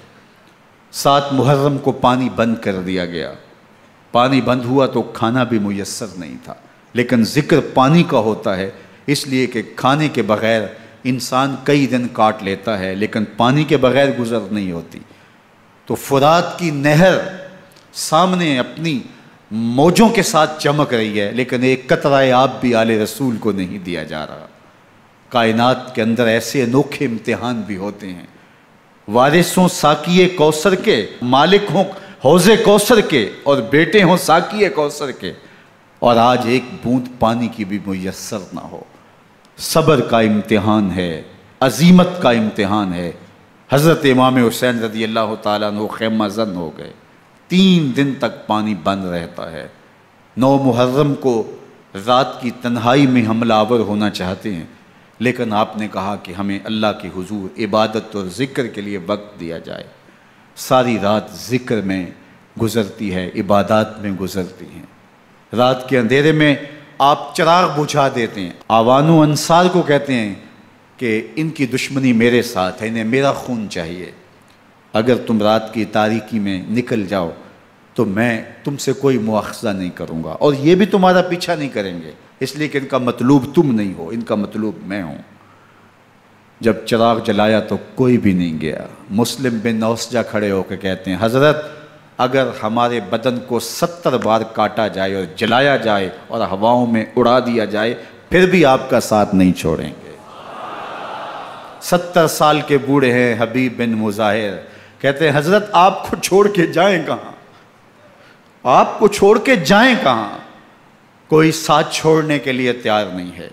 7 محرم کو پانی بند کر دیا گیا۔ پانی بند ہوا تو کھانا بھی میسر نہیں تھا، لیکن ذکر پانی کا ہوتا ہے اس لیے کہ کھانے کے بغیر انسان کئی دن کاٹ لیتا ہے، لیکن پانی کے بغیر گزر نہیں ہوتی۔ تو فرات کی نہر سامنے اپنی موجوں کے ساتھ چمک رہی ہے، لیکن ایک قطرہ آب بھی آل رسول کو نہیں دیا جا رہا۔ کائنات کے اندر ایسے انوکھے امتحان بھی ہوتے ہیں۔ وارثوں ساقی کوثر کے، مالک ہوں حوض کوثر کے، اور بیٹے ہوں ساقی کوثر کے، اور آج ایک بوند پانی کی بھی میسر نہ ہو۔ صبر کا امتحان ہے، عزیمت کا امتحان ہے۔ حضرت امام حسین رضی اللہ تعالیٰ عنہ خیمہ زن ہو گئے۔ 3 دن تک پانی بند رہتا ہے۔ 9 محرم کو رات کی تنہائی میں حملہ آور ہونا چاہتے ہیں، لیکن آپ نے کہا کہ ہمیں اللہ کے حضور عبادت اور ذکر کے لیے وقت دیا جائے۔ ساری رات ذکر میں گزرتی ہے، عبادات میں گزرتی ہیں۔ رات کے اندھیرے میں آپ چراغ بجھا دیتے ہیں۔ آوان و انصار کو کہتے ہیں کہ ان کی دشمنی میرے ساتھ ہے، انہیں میرا خون چاہیے، اگر تم رات کی تاریکی میں نکل جاؤ تو میں تم سے کوئی مواخذہ نہیں کروں گا، اور یہ بھی تمہارا پیچھا نہیں کریں گے، اس لیے کہ ان کا مطلوب تم نہیں ہو، ان کا مطلوب میں ہوں۔ جب چراغ جلایا تو کوئی بھی نہیں گیا۔ مسلم بن نوسجہ کھڑے ہو کے کہتے ہیں حضرت اگر ہمارے بدن کو 70 بار کاٹا جائے اور جلایا جائے اور ہواؤں میں اڑا دیا جائے پھر بھی آپ کا ساتھ نہیں چھوڑیں گے۔ 70 سال کے بوڑھے ہیں حبیب بن مظاہر، کہتے ہیں حضرت آپ کو چھوڑ کے جائیں کہاں، آپ کو چھوڑ کے جائیں کہاں، کوئی ساتھ چھوڑنے کے لیے تیار نہیں ہے۔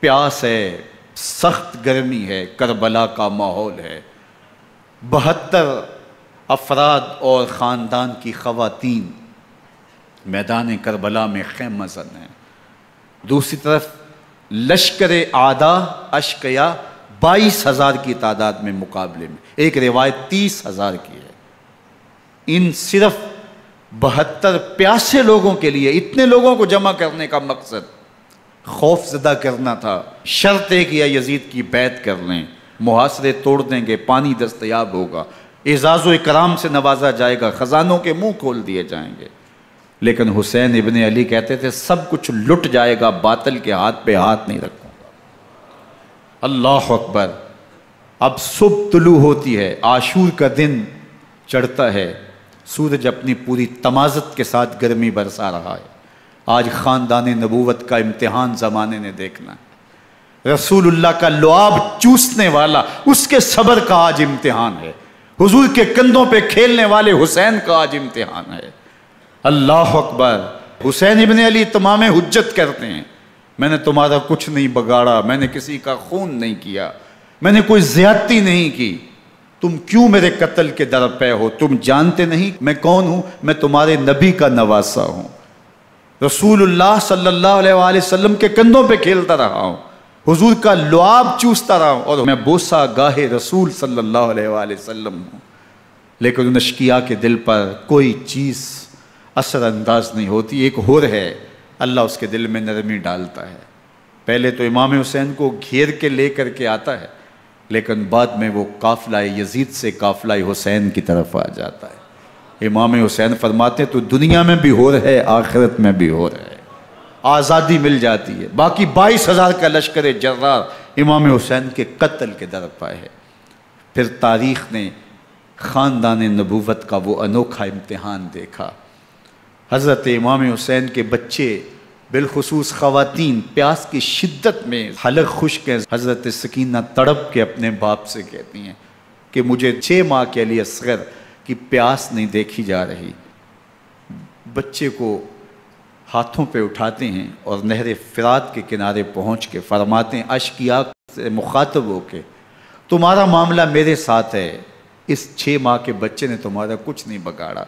پیاس ہے، سخت گرمی ہے، کربلا کا ماحول ہے، 72 افراد اور خاندان کی خواتین میدان کربلا میں خیمہ زن ہیں۔ دوسری طرف لشکر اعداء اشقیا 22,000 کی تعداد میں مقابلے میں، ایک روایت 30,000 کی ہے۔ ان صرف 72 پیاسے لوگوں کے لیے اتنے لوگوں کو جمع کرنے کا مقصد خوف زدہ کرنا تھا۔ شرط ہے کہ یا یزید کی بیعت کر لیں، محاصرے توڑ دیں گے، پانی دستیاب ہوگا، اعزاز و اکرام سے نوازا جائے گا، خزانوں کے منہ کھول دیے جائیں گے۔ لیکن حسین ابن علی کہتے تھے سب کچھ لٹ جائے گا، باطل کے ہاتھ پہ ہاتھ نہیں رکھوں گا۔ اللہ اکبر۔ اب صبح طلوع ہوتی ہے، عاشور کا دن چڑھتا ہے، سورج اپنی پوری تمازت کے ساتھ گرمی برسا رہا ہے۔ آج خاندان نبوت کا امتحان زمانے نے دیکھنا ہے۔ رسول اللہ کا لعاب چوسنے والا اس کے صبر کا آج امتحان ہے، حضور کے کندھوں پہ کھیلنے والے حسین کا آج امتحان ہے۔ اللہ اکبر۔ حسین ابن علی تمام حجت کرتے ہیں میں نے تمہارا کچھ نہیں بگاڑا، میں نے کسی کا خون نہیں کیا، میں نے کوئی زیادتی نہیں کی، تم کیوں میرے قتل کے در پہ ہو؟ تم جانتے نہیں میں کون ہوں؟ میں تمہارے نبی کا نواسا ہوں، رسول اللہ صلی اللہ علیہ وآلہ وسلم کے کندھوں پہ کھیلتا رہا ہوں، حضور کا لعاب چوستا رہا ہوں، اور میں بوسہ گاہ رسول صلی اللہ علیہ وآلہ وسلم ہوں۔ لیکن ان اشقیاء کے دل پر کوئی چیز اثر انداز نہیں ہوتی۔ ایک ہور ہے، اللہ اس کے دل میں نرمی ڈالتا ہے۔ پہلے تو امام حسین کو گھیر کے لے کر کے آتا ہے، لیکن بعد میں وہ قافلہ یزید سے قافلہ حسین کی طرف آ جاتا ہے۔ امام حسین فرماتے تو دنیا میں بھی ہور ہے، آخرت میں بھی ہور ہے، آزادی مل جاتی ہے۔ باقی 22,000 کا لشکر جرار امام حسین کے قتل کے در پہ ہے۔ پھر تاریخ نے خاندان نبوت کا وہ انوکھا امتحان دیکھا۔ حضرت امام حسین کے بچے بالخصوص خواتین پیاس کی شدت میں حلق خشک ہیں۔ حضرت سکینہ تڑپ کے اپنے باپ سے کہتی ہیں کہ مجھے 6 ماہ کے علی اصغر کی پیاس نہیں دیکھی جا رہی۔ بچے کو ہاتھوں پہ اٹھاتے ہیں اور نہر فرات کے کنارے پہنچ کے فرماتے ہیں اشقیاء سے مخاطب ہو کے تمہارا معاملہ میرے ساتھ ہے، اس 6 ماہ کے بچے نے تمہارا کچھ نہیں بگاڑا،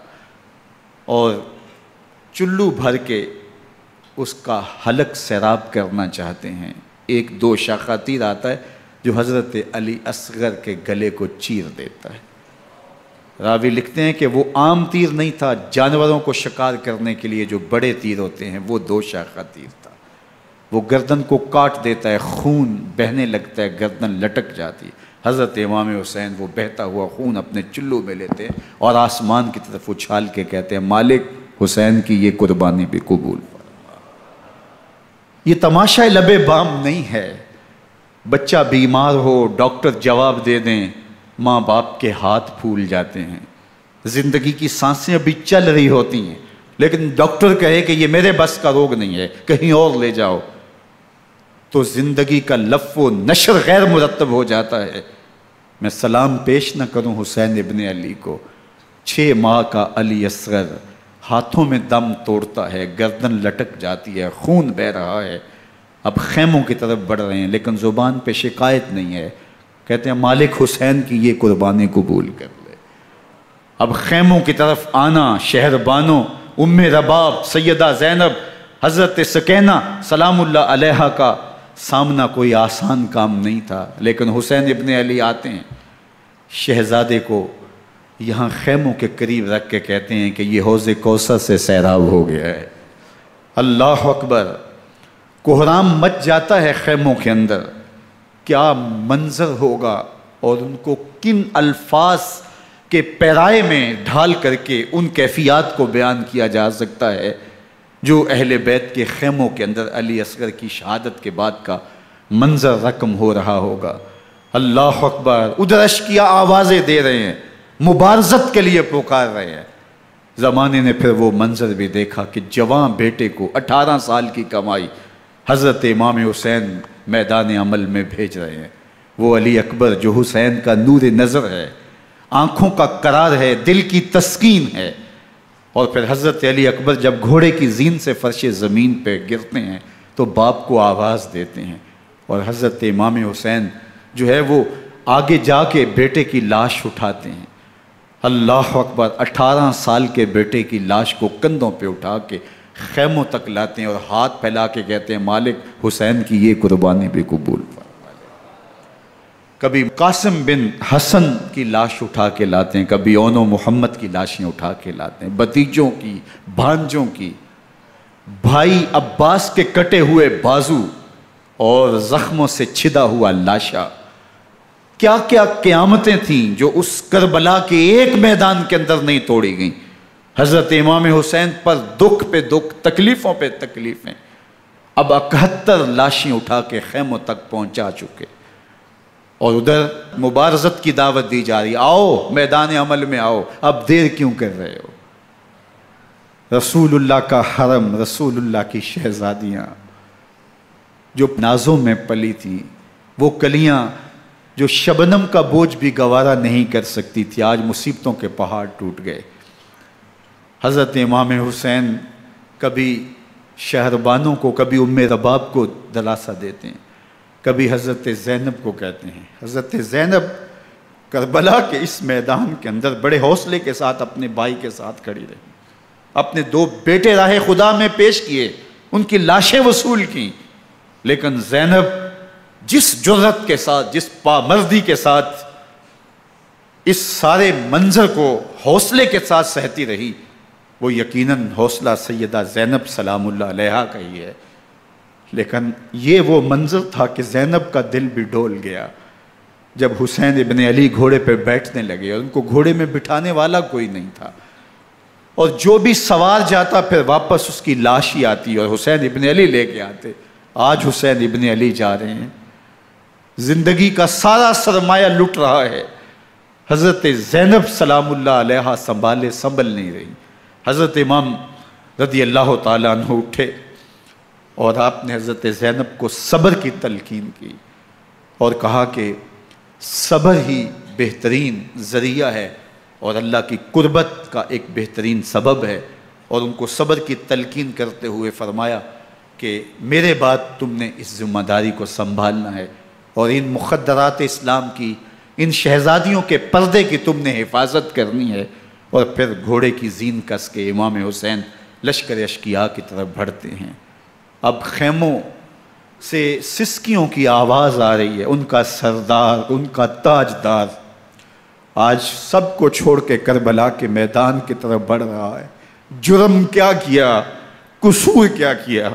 اور چلو بھر کے اس کا حلق سیراب کرنا چاہتے ہیں۔ ایک 2 شاخہ تیر آتا ہے جو حضرت علی اصغر کے گلے کو چیر دیتا ہے۔ راوی لکھتے ہیں کہ وہ عام تیر نہیں تھا، جانوروں کو شکار کرنے کے لیے جو بڑے تیر ہوتے ہیں وہ 2 شاخہ تیر تھا۔ وہ گردن کو کاٹ دیتا ہے، خون بہنے لگتا ہے، گردن لٹک جاتی ہے۔ حضرت امام حسین وہ بہتا ہوا خون اپنے چلو میں لیتے ہیں اور آسمان کی طرف اچھال کے کہتے ہیں مالک حسین کی یہ قربانی بھی قبول فرما۔ یہ تماشا لبے بام نہیں ہے، بچہ بیمار ہو ڈاکٹر جواب دے دیں، ماں باپ کے ہاتھ پھول جاتے ہیں، زندگی کی سانسیں ابھی چل رہی ہوتی ہیں، لیکن ڈاکٹر کہے کہ یہ میرے بس کا روگ نہیں ہے، کہیں اور لے جاؤ، تو زندگی کا لف و نشر غیر مرتب ہو جاتا ہے۔ میں سلام پیش نہ کروں حسین ابن علی کو، 6 ماہ کا علی اصغر ہاتھوں میں دم توڑتا ہے، گردن لٹک جاتی ہے، خون بہہ رہا ہے، اب خیموں کی طرف بڑھ رہے ہیں، لیکن زبان پہ شکایت نہیں ہے، کہتے ہیں مالک حسین کی یہ قربانی قبول کر لے۔ اب خیموں کی طرف آنا، شہر بانوں ام رباب سیدہ زینب حضرت سکینہ سلام اللہ علیہا کا سامنا کوئی آسان کام نہیں تھا، لیکن حسین ابن علی آتے ہیں، شہزادے کو یہاں خیموں کے قریب رکھ کے کہتے ہیں کہ یہ حوض کوثر سے سیراب ہو گیا ہے۔ اللہ اکبر، کوہرام مچ جاتا ہے خیموں کے اندر، کیا منظر ہوگا، اور ان کو کن الفاظ کے پیرائے میں ڈھال کر کے ان کیفیات کو بیان کیا جا سکتا ہے جو اہل بیت کے خیموں کے اندر علی اصغر کی شہادت کے بعد کا منظر رقم ہو رہا ہوگا۔ اللہ اکبر، ادھر عشقیہ آوازیں دے رہے ہیں، مبارزت کے لیے پکار رہے ہیں۔ زمانے نے پھر وہ منظر بھی دیکھا کہ جوان بیٹے کو 18 سال کی کمائی حضرت امام حسین میدان عمل میں بھیج رہے ہیں۔ وہ علی اکبر جو حسین کا نور نظر ہے، آنکھوں کا قرار ہے، دل کی تسکین ہے۔ اور پھر حضرت علی اکبر جب گھوڑے کی زین سے فرش زمین پہ گرتے ہیں تو باپ کو آواز دیتے ہیں، اور حضرت امام حسین جو ہے وہ آگے جا کے بیٹے کی لاش اٹھاتے ہیں۔ اللہ اکبر، 18 سال کے بیٹے کی لاش کو کندھوں پہ اٹھا کے خیموں تک لاتے ہیں اور ہاتھ پھیلا کے کہتے ہیں مالک حسین کی یہ قربانی بھی قبول فرما۔ کبھی قاسم بن حسن کی لاش اٹھا کے لاتے ہیں، کبھی اون و محمد کی لاشیں اٹھا کے لاتے ہیں، بتیجوں کی، بھانجوں کی، بھائی عباس کے کٹے ہوئے بازو اور زخموں سے چھدا ہوا لاشا۔ کیا کیا قیامتیں تھیں جو اس کربلا کے ایک میدان کے اندر نہیں توڑی گئیں۔ حضرت امام حسین پر دکھ پہ دکھ، تکلیفوں پہ تکلیفیں، اب 71 لاشیں اٹھا کے خیموں تک پہنچا چکے، اور ادھر مبارزت کی دعوت دی جا رہی، آؤ میدان عمل میں آؤ، اب دیر کیوں کر رہے ہو۔ رسول اللہ کا حرم، رسول اللہ کی شہزادیاں جو نازوں میں پلی تھیں، وہ کلیاں جو شبنم کا بوجھ بھی گوارا نہیں کر سکتی تھی، آج مصیبتوں کے پہاڑ ٹوٹ گئے۔ حضرت امام حسین کبھی شہربانوں کو، کبھی ام رباب کو دلاسا دیتے ہیں، کبھی حضرت زینب کو کہتے ہیں۔ حضرت زینب کربلا کے اس میدان کے اندر بڑے حوصلے کے ساتھ اپنے بھائی کے ساتھ کھڑی رہی، اپنے 2 بیٹے راہ خدا میں پیش کیے، ان کی لاشیں وصول کی، لیکن زینب جس جرأت کے ساتھ، جس پامردی کے ساتھ اس سارے منظر کو حوصلے کے ساتھ سہتی رہی، وہ یقیناً حوصلہ سیدہ زینب سلام اللہ علیہا کا ہی ہے۔ لیکن یہ وہ منظر تھا کہ زینب کا دل بھی ڈول گیا جب حسین ابن علی گھوڑے پہ بیٹھنے لگے، اور ان کو گھوڑے میں بٹھانے والا کوئی نہیں تھا، اور جو بھی سوار جاتا پھر واپس اس کی لاش ہی آتی اور حسین ابن علی لے کے آتے۔ آج حسین ابن علی جا رہے ہیں، زندگی کا سارا سرمایہ لٹ رہا ہے، حضرت زینب سلام اللہ علیہا سنبھل نہیں رہی۔ حضرت امام رضی اللہ تعالیٰ عنہ اٹھے اور آپ نے حضرت زینب کو صبر کی تلقین کی اور کہا کہ صبر ہی بہترین ذریعہ ہے اور اللہ کی قربت کا ایک بہترین سبب ہے، اور ان کو صبر کی تلقین کرتے ہوئے فرمایا کہ میرے بعد تم نے اس ذمہ داری کو سنبھالنا ہے، اور ان مخدرات اسلام کی، ان شہزادیوں کے پردے کی تم نے حفاظت کرنی ہے۔ اور پھر گھوڑے کی زین کس کے امام حسین لشکر اشقیاء کی طرف بڑھتے ہیں۔ اب خیموں سے سسکیوں کی آواز آ رہی ہے، ان کا سردار، ان کا تاجدار آج سب کو چھوڑ کے کربلا کے میدان کی طرف بڑھ رہا ہے۔ جرم کیا کیا، قصور کیا کیا،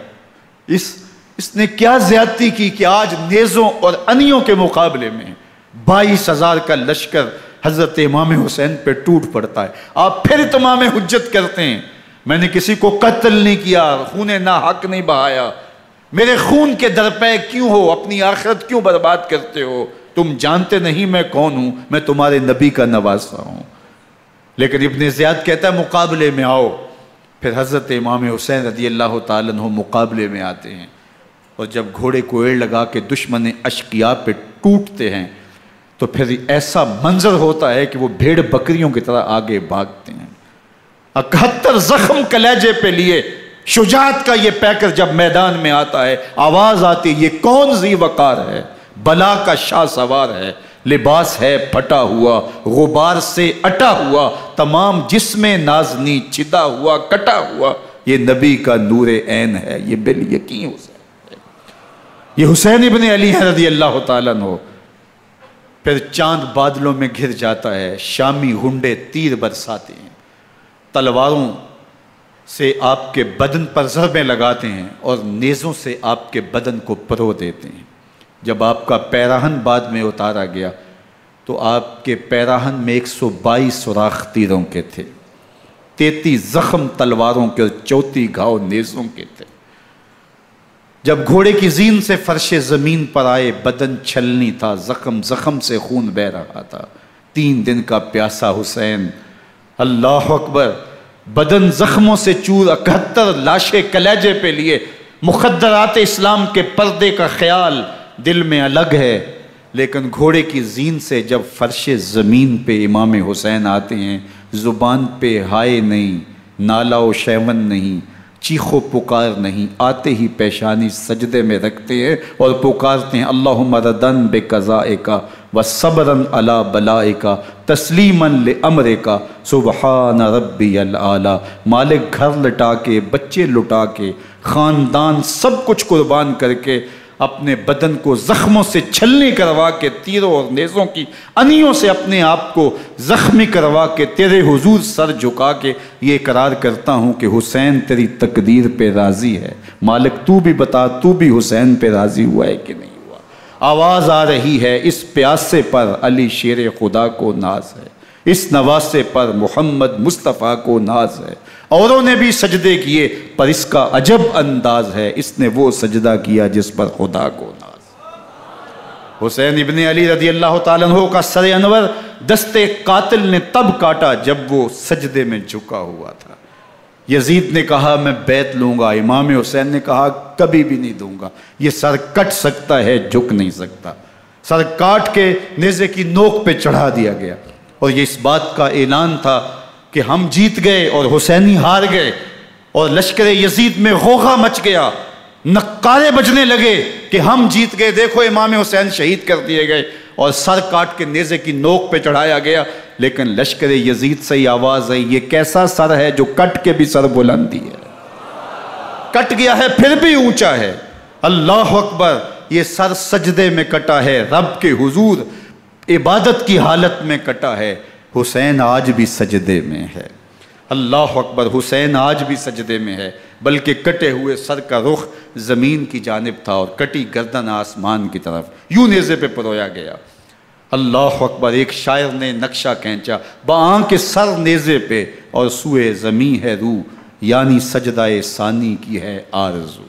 اس نے کیا زیادتی کی کہ آج نیزوں اور انیوں کے مقابلے میں 22,000 کا لشکر حضرت امام حسین پہ ٹوٹ پڑتا ہے۔ آپ پھر اتمام حجت کرتے ہیں، میں نے کسی کو قتل نہیں کیا، خون ناحق نہیں بہایا، میرے خون کے درپے کیوں ہو، اپنی آخرت کیوں برباد کرتے ہو، تم جانتے نہیں میں کون ہوں، میں تمہارے نبی کا نواسا ہوں۔ لیکن ابن زیاد کہتا ہے مقابلے میں آؤ۔ پھر حضرت امام حسین رضی اللہ تعالیٰ عنہ مقابلے میں آتے ہیں، اور جب گھوڑے کو ایڑ لگا کے دشمن اشقیاء پہ ٹوٹتے ہیں تو پھر ایسا منظر ہوتا ہے کہ وہ بھیڑ بکریوں کی طرح آگے بھاگتے ہیں۔ 71 زخم کلیجے پہ لیے شجاعت کا یہ پیکر جب میدان میں آتا ہے، آواز آتی، یہ کون ذی وقار ہے، بلا کا شاہ سوار ہے، لباس ہے پھٹا ہوا غبار سے اٹا ہوا، تمام جسم نازنی چدا ہوا کٹا ہوا، یہ نبی کا نور عین ہے، یہ بالیقین حسین ہے، یہ حسین ابن علی ہے رضی اللہ تعالیٰ عنہ۔ پھر چاند بادلوں میں گھر جاتا ہے، شامی ہنڈے تیر برساتے ہیں، تلواروں سے آپ کے بدن پر ضربیں لگاتے ہیں اور نیزوں سے آپ کے بدن کو پرو دیتے ہیں۔ جب آپ کا پیراہن بعد میں اتارا گیا تو آپ کے پیراہن میں 122 سوراخ تیروں کے تھے، 33 زخم تلواروں کے اور 34 گھاؤ نیزوں کے تھے۔ جب گھوڑے کی زین سے فرش زمین پر آئے، بدن چھلنی تھا، زخم زخم سے خون بہہ رہا تھا، 3 دن کا پیاسا حسین، اللہ اکبر، بدن زخموں سے چور، 71 لاشیں کلیجے پہ لیے، مخدرات اسلام کے پردے کا خیال دل میں الگ ہے، لیکن گھوڑے کی زین سے جب فرش زمین پہ امام حسین آتے ہیں، زبان پہ ہائے نہیں، نالا و شیون نہیں، چیخ و پکار نہیں، آتے ہی پیشانی سجدے میں رکھتے ہیں اور پکارتے ہیں اللہم ردن بقضائک وصبرن علی بلائک تسلیما لامرک سبحان ربی العالی۔ مالک گھر لٹا کے، بچے لٹا کے، خاندان سب کچھ قربان کر کے، اپنے بدن کو زخموں سے چھلنی کروا کے، تیروں اور نیزوں کی انیوں سے اپنے آپ کو زخمی کروا کے، تیرے حضور سر جھکا کے یہ اقرار کرتا ہوں کہ حسین تیری تقدیر پہ راضی ہے، مالک تو بھی بتا، تو بھی حسین پہ راضی ہوا ہے کہ نہیں ہوا۔ آواز آ رہی ہے، اس پیاسے پر علی شیر خدا کو ناز ہے، اس نواسے پر محمد مصطفیٰ کو ناز ہے۔ اوروں نے بھی سجدے کیے پر اس کا عجب انداز ہے، اس نے وہ سجدہ کیا جس پر خدا کو ناز۔ حسین ابن علی رضی اللہ تعالیٰ عنہ کا سر انور دست قاتل نے تب کاٹا جب وہ سجدے میں جھکا ہوا تھا۔ یزید نے کہا میں بیعت لوں گا، امام حسین نے کہا کبھی بھی نہیں دوں گا، یہ سر کٹ سکتا ہے جھک نہیں سکتا۔ سر کاٹ کے نیزے کی نوک پہ چڑھا دیا گیا اور یہ اس بات کا اعلان تھا کہ ہم جیت گئے اور حسینی ہار گئے، اور لشکر یزید میں غوغا مچ گیا، نقارے بجنے لگے کہ ہم جیت گئے، دیکھو امام حسین شہید کر دیے گئے، اور سر کاٹ کے نیزے کی نوک پہ چڑھایا گیا۔ لیکن لشکر یزید سے ہی آواز آئی یہ کیسا سر ہے جو کٹ کے بھی سر بلندی ہے، کٹ گیا ہے پھر بھی اونچا ہے، اللہ اکبر، یہ سر سجدے میں کٹا ہے، رب کے حضور عبادت کی حالت میں کٹا ہے۔ حسین آج بھی سجدے میں ہے، اللہ اکبر، حسین آج بھی سجدے میں ہے، بلکہ کٹے ہوئے سر کا رخ زمین کی جانب تھا اور کٹی گردن آسمان کی طرف، یوں نیزے پہ پرویا گیا۔ اللہ اکبر، ایک شاعر نے نقشہ کھینچا، بآنکھ سر نیزے پہ اور سوئے زمین ہے روح، یعنی سجدہ ثانی کی ہے آرزو۔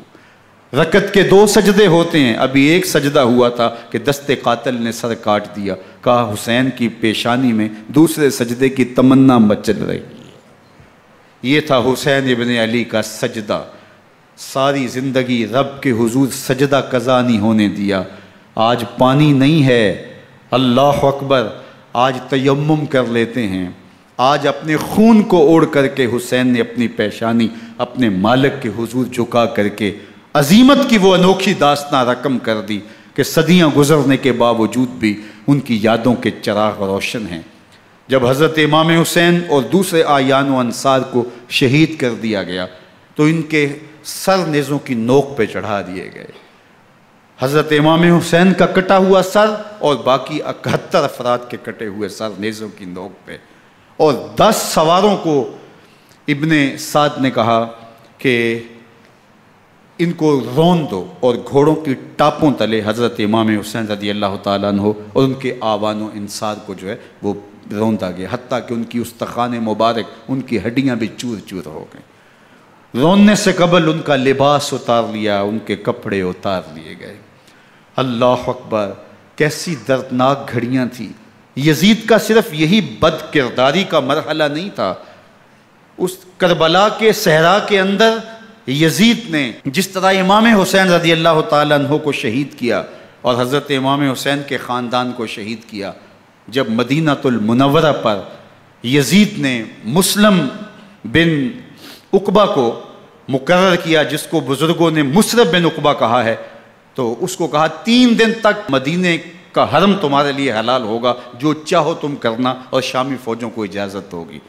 رکعت کے 2 سجدے ہوتے ہیں، ابھی ایک سجدہ ہوا تھا کہ دست قاتل نے سر کاٹ دیا، کہا حسین کی پیشانی میں دوسرے سجدے کی تمنا مچل رہی ہے۔ یہ تھا حسین ابن علی کا سجدہ، ساری زندگی رب کے حضور سجدہ قضا نہیں ہونے دیا۔ آج پانی نہیں ہے، اللہ اکبر، آج تیمم کر لیتے ہیں، آج اپنے خون کو اوڑھ کر کے حسین نے اپنی پیشانی اپنے مالک کے حضور جھکا کر کے عظیمت کی وہ انوکھی داستان رقم کر دی کہ صدیاں گزرنے کے باوجود بھی ان کی یادوں کے چراغ روشن ہیں۔ جب حضرت امام حسین اور دوسرے آیان و انصار کو شہید کر دیا گیا تو ان کے سر نیزوں کی نوک پہ چڑھا دیے گئے، حضرت امام حسین کا کٹا ہوا سر اور باقی 71 افراد کے کٹے ہوئے سر نیزوں کی نوک پہ، اور 10 سواروں کو ابن سعد نے کہا کہ ان کو رون دو، اور گھوڑوں کی ٹاپوں تلے حضرت امام حسین رضی اللہ تعالیٰ عنہ اور ان کے آوان و انصار کو جو ہے وہ روندا گیا، حتیٰ کہ ان کی استخوان مبارک، ان کی ہڈیاں بھی چور چور ہو گئیں۔ روننے سے قبل ان کا لباس اتار لیا، ان کے کپڑے اتار لیے گئے۔ اللہ اکبر، کیسی دردناک گھڑیاں تھیں۔ یزید کا صرف یہی بد کرداری کا مرحلہ نہیں تھا، اس کربلا کے صحرا کے اندر یزید نے جس طرح امام حسین رضی اللہ تعالیٰ عنہ کو شہید کیا اور حضرت امام حسین کے خاندان کو شہید کیا، جب مدینہ المنورہ پر یزید نے مسلم بن عقبہ کو مقرر کیا، جس کو بزرگوں نے مصرب بن عقبہ کہا ہے، تو اس کو کہا 3 دن تک مدینے کا حرم تمہارے لیے حلال ہوگا، جو چاہو تم کرنا، اور شامی فوجوں کو اجازت ہوگی۔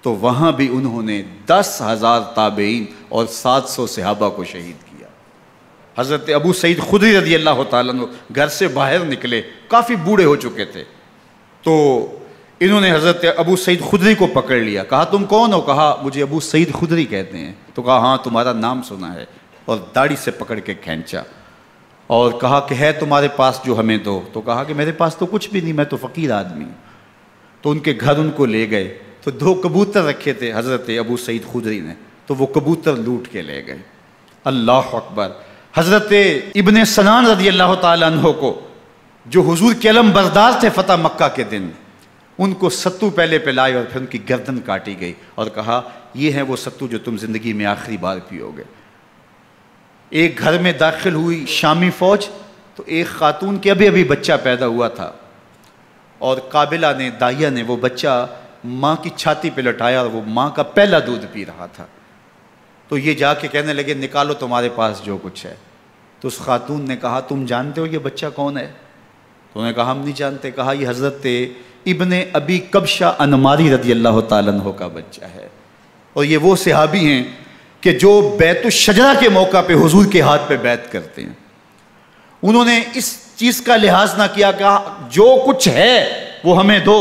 تو وہاں بھی انہوں نے 10,000 تابعین اور 700 صحابہ کو شہید کیا۔ حضرت ابو سعید خدری رضی اللہ تعالیٰ عنہ گھر سے باہر نکلے، کافی بوڑھے ہو چکے تھے، تو انہوں نے حضرت ابو سعید خدری کو پکڑ لیا، کہا تم کون ہو؟ کہا مجھے ابو سعید خدری کہتے ہیں۔ تو کہا ہاں تمہارا نام سنا ہے، اور داڑھی سے پکڑ کے کھینچا اور کہا کہ ہے تمہارے پاس جو ہمیں دو؟ تو کہا کہ میرے پاس تو کچھ بھی نہیں، میں تو فقیر آدمی ہوں۔ تو ان کے گھر ان کو لے گئے، تو 2 کبوتر رکھے تھے حضرت ابو سعید خدری نے، تو وہ کبوتر لوٹ کے لے گئے۔ اللہ اکبر۔ حضرت ابن سنان رضی اللہ تعالیٰ عنہ کو، جو حضور کے علم بردار تھے فتح مکہ کے دن، ان کو ستو پہلے پلائے اور پھر ان کی گردن کاٹی گئی، اور کہا یہ ہے وہ ستو جو تم زندگی میں آخری بار پیو گے۔ ایک گھر میں داخل ہوئی شامی فوج، تو ایک خاتون کے ابھی بچہ پیدا ہوا تھا، اور قابلہ نے، دائیہ نے وہ بچہ ماں کی چھاتی پہ لٹایا، اور وہ ماں کا پہلا دودھ پی رہا تھا۔ تو یہ جا کے کہنے لگے نکالو تمہارے پاس جو کچھ ہے۔ تو اس خاتون نے کہا تم جانتے ہو یہ بچہ کون ہے؟ تو انہوں نے کہا ہم نہیں جانتے۔ کہا یہ حضرت ابن ابی کبشہ انماری رضی اللہ تعالیٰ عنہ کا بچہ ہے، اور یہ وہ صحابی ہیں کہ جو بیت الشجرہ کے موقع پہ حضور کے ہاتھ پہ بیعت کرتے ہیں۔ انہوں نے اس چیز کا لحاظ نہ کیا کہ جو کچھ ہے وہ ہمیں دو،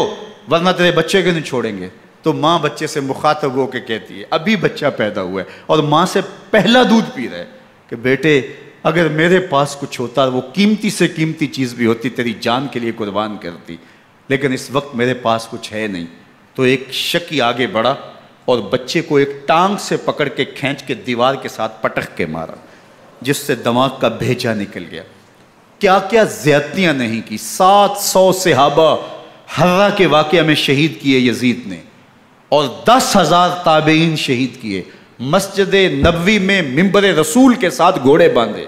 ورنہ تیرے بچے کو نہیں چھوڑیں گے۔ تو ماں بچے سے مخاطب ہو کے کہتی ہے، ابھی بچہ پیدا ہوا ہے اور ماں سے پہلا دودھ پی رہا ہے، کہ بیٹے اگر میرے پاس کچھ ہوتا، وہ قیمتی سے قیمتی چیز بھی ہوتی، تیری جان کے لیے قربان کرتی، لیکن اس وقت میرے پاس کچھ ہے نہیں۔ تو ایک شکی آگے بڑھا اور بچے کو ایک ٹانگ سے پکڑ کے کھینچ کے دیوار کے ساتھ پٹک کے مارا، جس سے دماغ کا بھیجا نکل گیا۔ کیا کیا زیادتیاں نہیں کی۔ 700 صحابہ حرہ کے واقعہ میں شہید کیے یزید نے، اور 10,000 تابعین شہید کیے۔ مسجد نبوی میں ممبر رسول کے ساتھ گھوڑے باندھے،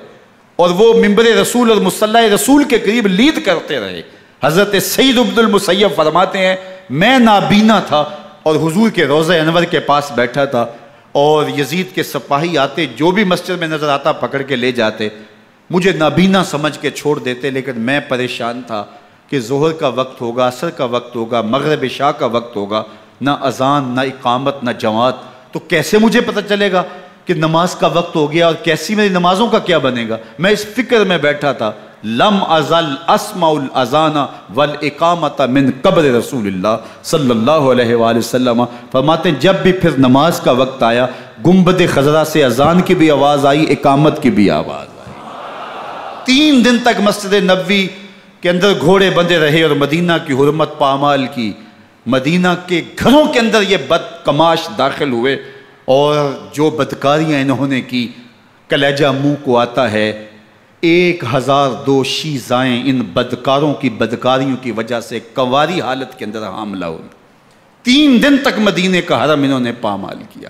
اور وہ ممبر رسول اور مصلی رسول کے قریب لید کرتے رہے۔ حضرت سید عبد المسیب فرماتے ہیں میں نابینا تھا اور حضور کے روضہ انور کے پاس بیٹھا تھا، اور یزید کے سپاہی آتے، جو بھی مسجد میں نظر آتا پکڑ کے لے جاتے، مجھے نابینا سمجھ کے چھوڑ دیتے، لیکن میں پریشان تھا کہ ظہر کا وقت ہوگا، عصر کا وقت ہوگا، مغرب عشاء کا وقت ہوگا، نہ اذان، نہ اقامت، نہ جماعت، تو کیسے مجھے پتہ چلے گا کہ نماز کا وقت ہو گیا، اور کیسی میری نمازوں کا کیا بنے گا؟ میں اس فکر میں بیٹھا تھا۔ لم ازل اسمع الاذان والاقامت من قبر رسول اللہ صلی اللہ علیہ وآلہ وسلم۔ فرماتے ہیں جب بھی پھر نماز کا وقت آیا، گنبد خضرا سے اذان کی بھی آواز آئی، اقامت کی بھی آواز آئی۔ 3 دن تک مسجد نبوی کے اندر گھوڑے بندے رہے، اور مدینہ کی حرمت پامال کی۔ مدینہ کے گھروں کے اندر یہ بدکماش داخل ہوئے، اور جو بدکاریاں انہوں نے کی، کلیجہ منہ کو آتا ہے۔ 1002 شیزائیں ان بدکاروں کی بدکاریوں کی وجہ سے کنواری حالت کے اندر حاملہ ہوئی۔ 3 دن تک مدینے کا حرم انہوں نے پامال کیا،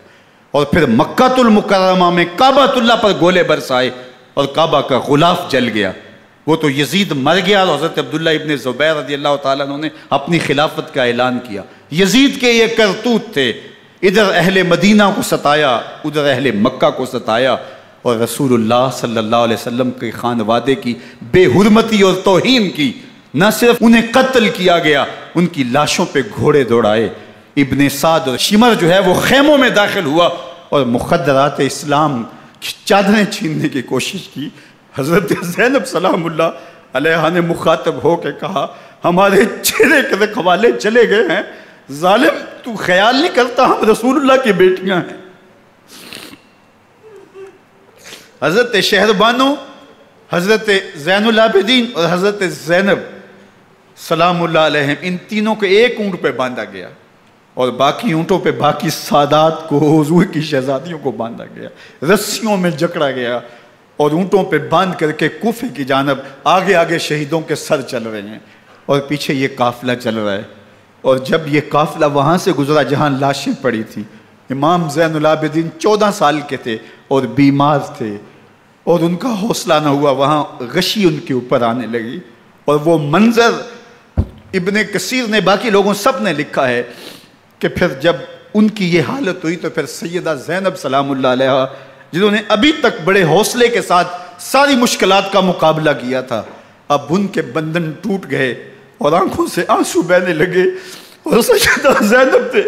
اور پھر مکہ المکرمہ میں کعبۃ اللہ پر گولے برسائے، اور کعبہ کا غلاف جل گیا۔ وہ تو یزید مر گیا، اور حضرت عبداللہ ابن زبیر رضی اللہ تعالیٰ عنہ نے اپنی خلافت کا اعلان کیا۔ یزید کے یہ کرتوت تھے، ادھر اہل مدینہ کو ستایا، ادھر اہل مکہ کو ستایا، اور رسول اللہ صلی اللہ علیہ وسلم کے خانوادے کی بے حرمتی اور توہین کی۔ نہ صرف انہیں قتل کیا گیا، ان کی لاشوں پہ گھوڑے دوڑائے۔ ابن سعد اور شمر جو ہے وہ خیموں میں داخل ہوا، اور مخدرات اسلام کی چادریں چھیننے کی کوشش کی۔ حضرت زینب سلام اللہ علیہ نے مخاطب ہو کے کہا ہمارے چہرے کے رکھوالے چلے گئے ہیں، ظالم تو خیال نہیں کرتا ہم رسول اللہ کی بیٹیاں ہیں۔ حضرت شہربانو، حضرت زین العابدین اور حضرت زینب سلام اللہ علیہم، ان تینوں کو ایک اونٹ پہ باندھا گیا، اور باقی اونٹوں پہ باقی سادات کو، حضور کی شہزادیوں کو باندھا گیا، رسیوں میں جکڑا گیا، اور اونٹوں پہ باندھ کر کے کوفے کی جانب آگے آگے شہیدوں کے سر چل رہے ہیں، اور پیچھے یہ قافلہ چل رہا ہے۔ اور جب یہ قافلہ وہاں سے گزرا جہاں لاشیں پڑی تھیں، امام زین العابدین 14 سال کے تھے اور بیمار تھے، اور ان کا حوصلہ نہ ہوا، وہاں غشی ان کے اوپر آنے لگی، اور وہ منظر ابن کثیر نے، باقی لوگوں سب نے لکھا ہے کہ پھر جب ان کی یہ حالت ہوئی تو پھر سیدہ زینب سلام اللہ علیہ، جنہوں نے ابھی تک بڑے حوصلے کے ساتھ ساری مشکلات کا مقابلہ کیا تھا، اب ان کے بندن ٹوٹ گئے اور آنکھوں سے آنسو بہنے لگے، اور سیدہ زینب نے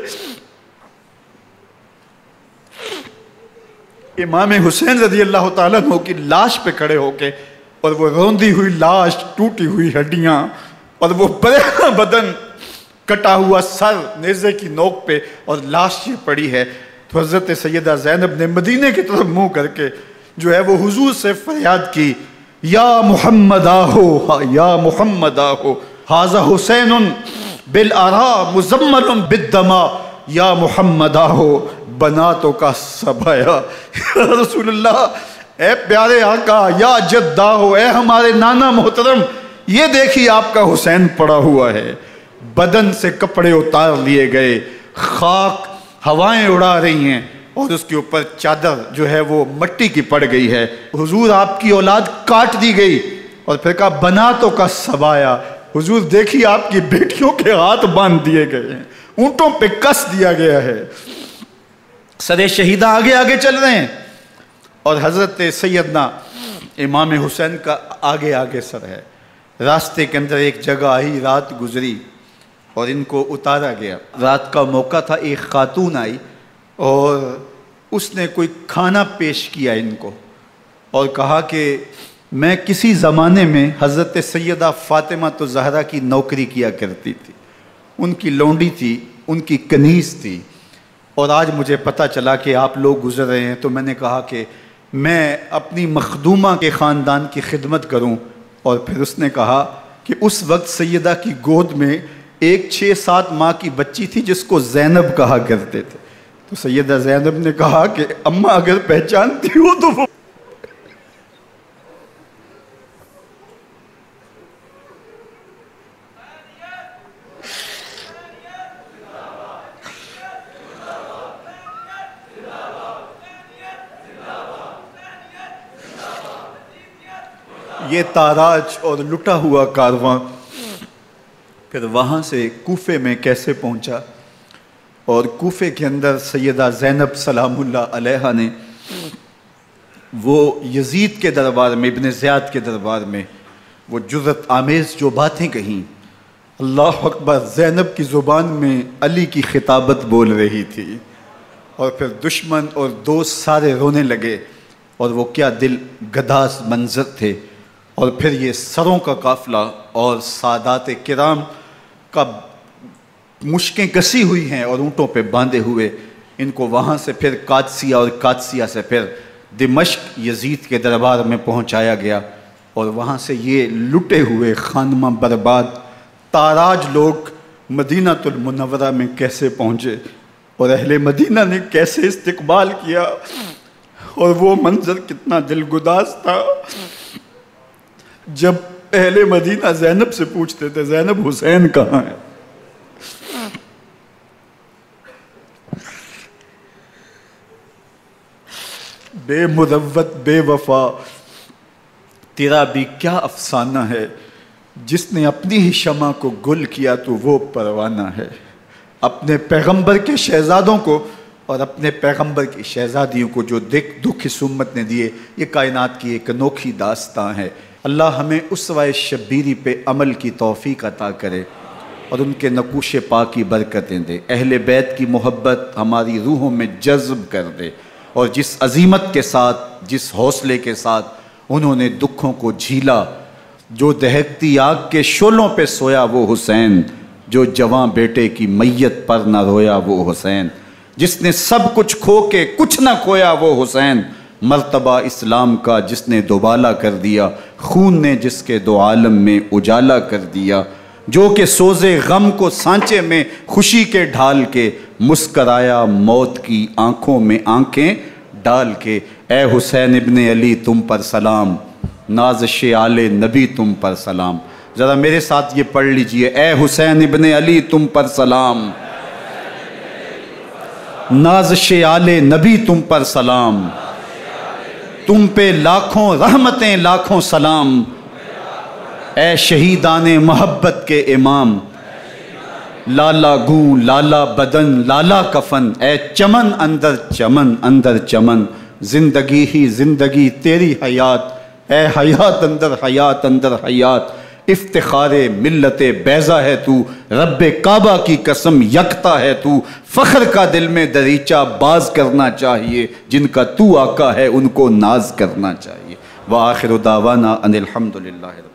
امام حسین رضی اللہ تعالیٰ عنہ کی لاش پہ کھڑے ہو کے، اور وہ روندی ہوئی لاش، ٹوٹی ہوئی ہڈیاں، اور وہ برینا بدن، کٹا ہوا سر نیزے کی نوک پہ، اور لاش یہ پڑی ہے، تو حضرت سیدہ زینب نے مدینے کی طرف منہ کر کے جو ہے وہ حضور سے فریاد کی، یا محمد آہو، یا محمد آہو، ھذا حسین بالآراء مزمل بالدماء، یا محمد آہو بناتوں کا سبایا۔ یا رسول اللہ، اے پیارے آقا، یا جد آہو، اے ہمارے نانا محترم، یہ دیکھیے آپ کا حسین پڑا ہوا ہے۔ بدن سے کپڑے اتار لیے گئے، خاک ہوائیں اڑا رہی ہیں، اور اس کے اوپر چادر جو ہے وہ مٹی کی پڑ گئی ہے۔ حضور آپ کی اولاد کاٹ دی گئی، اور پھر کہا بناتوں کا سبایا، حضور دیکھیے آپ کی بیٹیوں کے ہاتھ باندھ دیے گئے ہیں، اونٹوں پہ کس دیا گیا ہے، سر شہیدہ آگے آگے چل رہے ہیں، اور حضرت سیدنا امام حسین کا آگے آگے سر ہے۔ راستے کے اندر ایک جگہ آئی، رات گزری اور ان کو اتارا گیا۔ رات کا موقع تھا، ایک خاتون آئی اور اس نے کوئی کھانا پیش کیا ان کو، اور کہا کہ میں کسی زمانے میں حضرت سیدہ فاطمہ الزہرا کی نوکری کیا کرتی تھی، ان کی لونڈی تھی، ان کی کنیز تھی، اور آج مجھے پتہ چلا کہ آپ لوگ گزر رہے ہیں، تو میں نے کہا کہ میں اپنی مخدومہ کے خاندان کی خدمت کروں۔ اور پھر اس نے کہا کہ اس وقت سیدہ کی گود میں ایک 6-7 ماہ کی بچی تھی جس کو زینب کہا کرتے تھے، تو سیدہ زینب نے کہا کہ اماں اگر پہچانتی ہو تو وہ یہ تاراج اور لٹا ہوا کارواں پھر وہاں سے کوفے میں کیسے پہنچا، اور کوفے کے اندر سیدہ زینب سلام اللہ علیہا نے وہ یزید کے دربار میں، ابن زیاد کے دربار میں وہ جرأت آمیز جو باتیں کہیں، اللہ اکبر، زینب کی زبان میں علی کی خطابت بول رہی تھی، اور پھر دشمن اور دوست سارے رونے لگے، اور وہ کیا دل گداز منظر تھے۔ اور پھر یہ سروں کا قافلہ اور سادات کرام کا مشکیں کسی ہوئی ہیں اور اونٹوں پہ باندھے ہوئے، ان کو وہاں سے پھر قادسیہ، اور قادسیہ سے پھر دمشق یزید کے دربار میں پہنچایا گیا، اور وہاں سے یہ لٹے ہوئے خانمہ برباد تاراج لوگ مدینہ المنورہ میں کیسے پہنچے، اور اہل مدینہ نے کیسے استقبال کیا، اور وہ منظر کتنا دلگداز تھا جب اہل مدینہ زینب سے پوچھتے تھے زینب حسین کہاں ہے؟ بے مروت بے وفا تیرا بھی کیا افسانہ ہے، جس نے اپنی ہی شمع کو گل کیا تو وہ پروانہ ہے۔ اپنے پیغمبر کے شہزادوں کو اور اپنے پیغمبر کی شہزادیوں کو جو دکھ اس امت نے دیے، یہ کائنات کی ایک انوکھی داستان ہے۔ اللہ ہمیں اسوہ شبیری پہ عمل کی توفیق عطا کرے اور ان کے نقوش پاک کی برکتیں دے، اہل بیت کی محبت ہماری روحوں میں جذب کر دے، اور جس عظیمت کے ساتھ، جس حوصلے کے ساتھ انہوں نے دکھوں کو جھیلا، جو دہکتی آگ کے شعلوں پہ سویا وہ حسین، جو جواں بیٹے کی میت پر نہ رویا وہ حسین، جس نے سب کچھ کھو کے کچھ نہ کھویا وہ حسین، مرتبہ اسلام کا جس نے دوبالا کر دیا، خون نے جس کے دو عالم میں اجالا کر دیا، جو کہ سوزے غم کو سانچے میں خوشی کے ڈھال کے مسکرایا موت کی آنکھوں میں آنکھیں ڈال کے۔ اے حسین ابن علی تم پر سلام، نازش آل نبی تم پر سلام۔ ذرا میرے ساتھ یہ پڑھ لیجئے، اے حسین ابن علی تم پر سلام، نازش آل نبی تم پر سلام، تم پہ لاکھوں رحمتیں لاکھوں سلام، اے شہیدان محبت کے امام، لالا گوں لالا بدن لالا کفن، اے چمن اندر چمن، زندگی ہی زندگی تیری حیات اے حیات اندر حیات اندر حیات، افتخار ملت بیضا ہے تو، رب کعبہ کی قسم یکتا ہے تو، فخر کا دل میں دریچہ باز کرنا چاہیے، جن کا تو آقا ہے ان کو ناز کرنا چاہیے۔ وآخر دعوانا ان الحمدللہ۔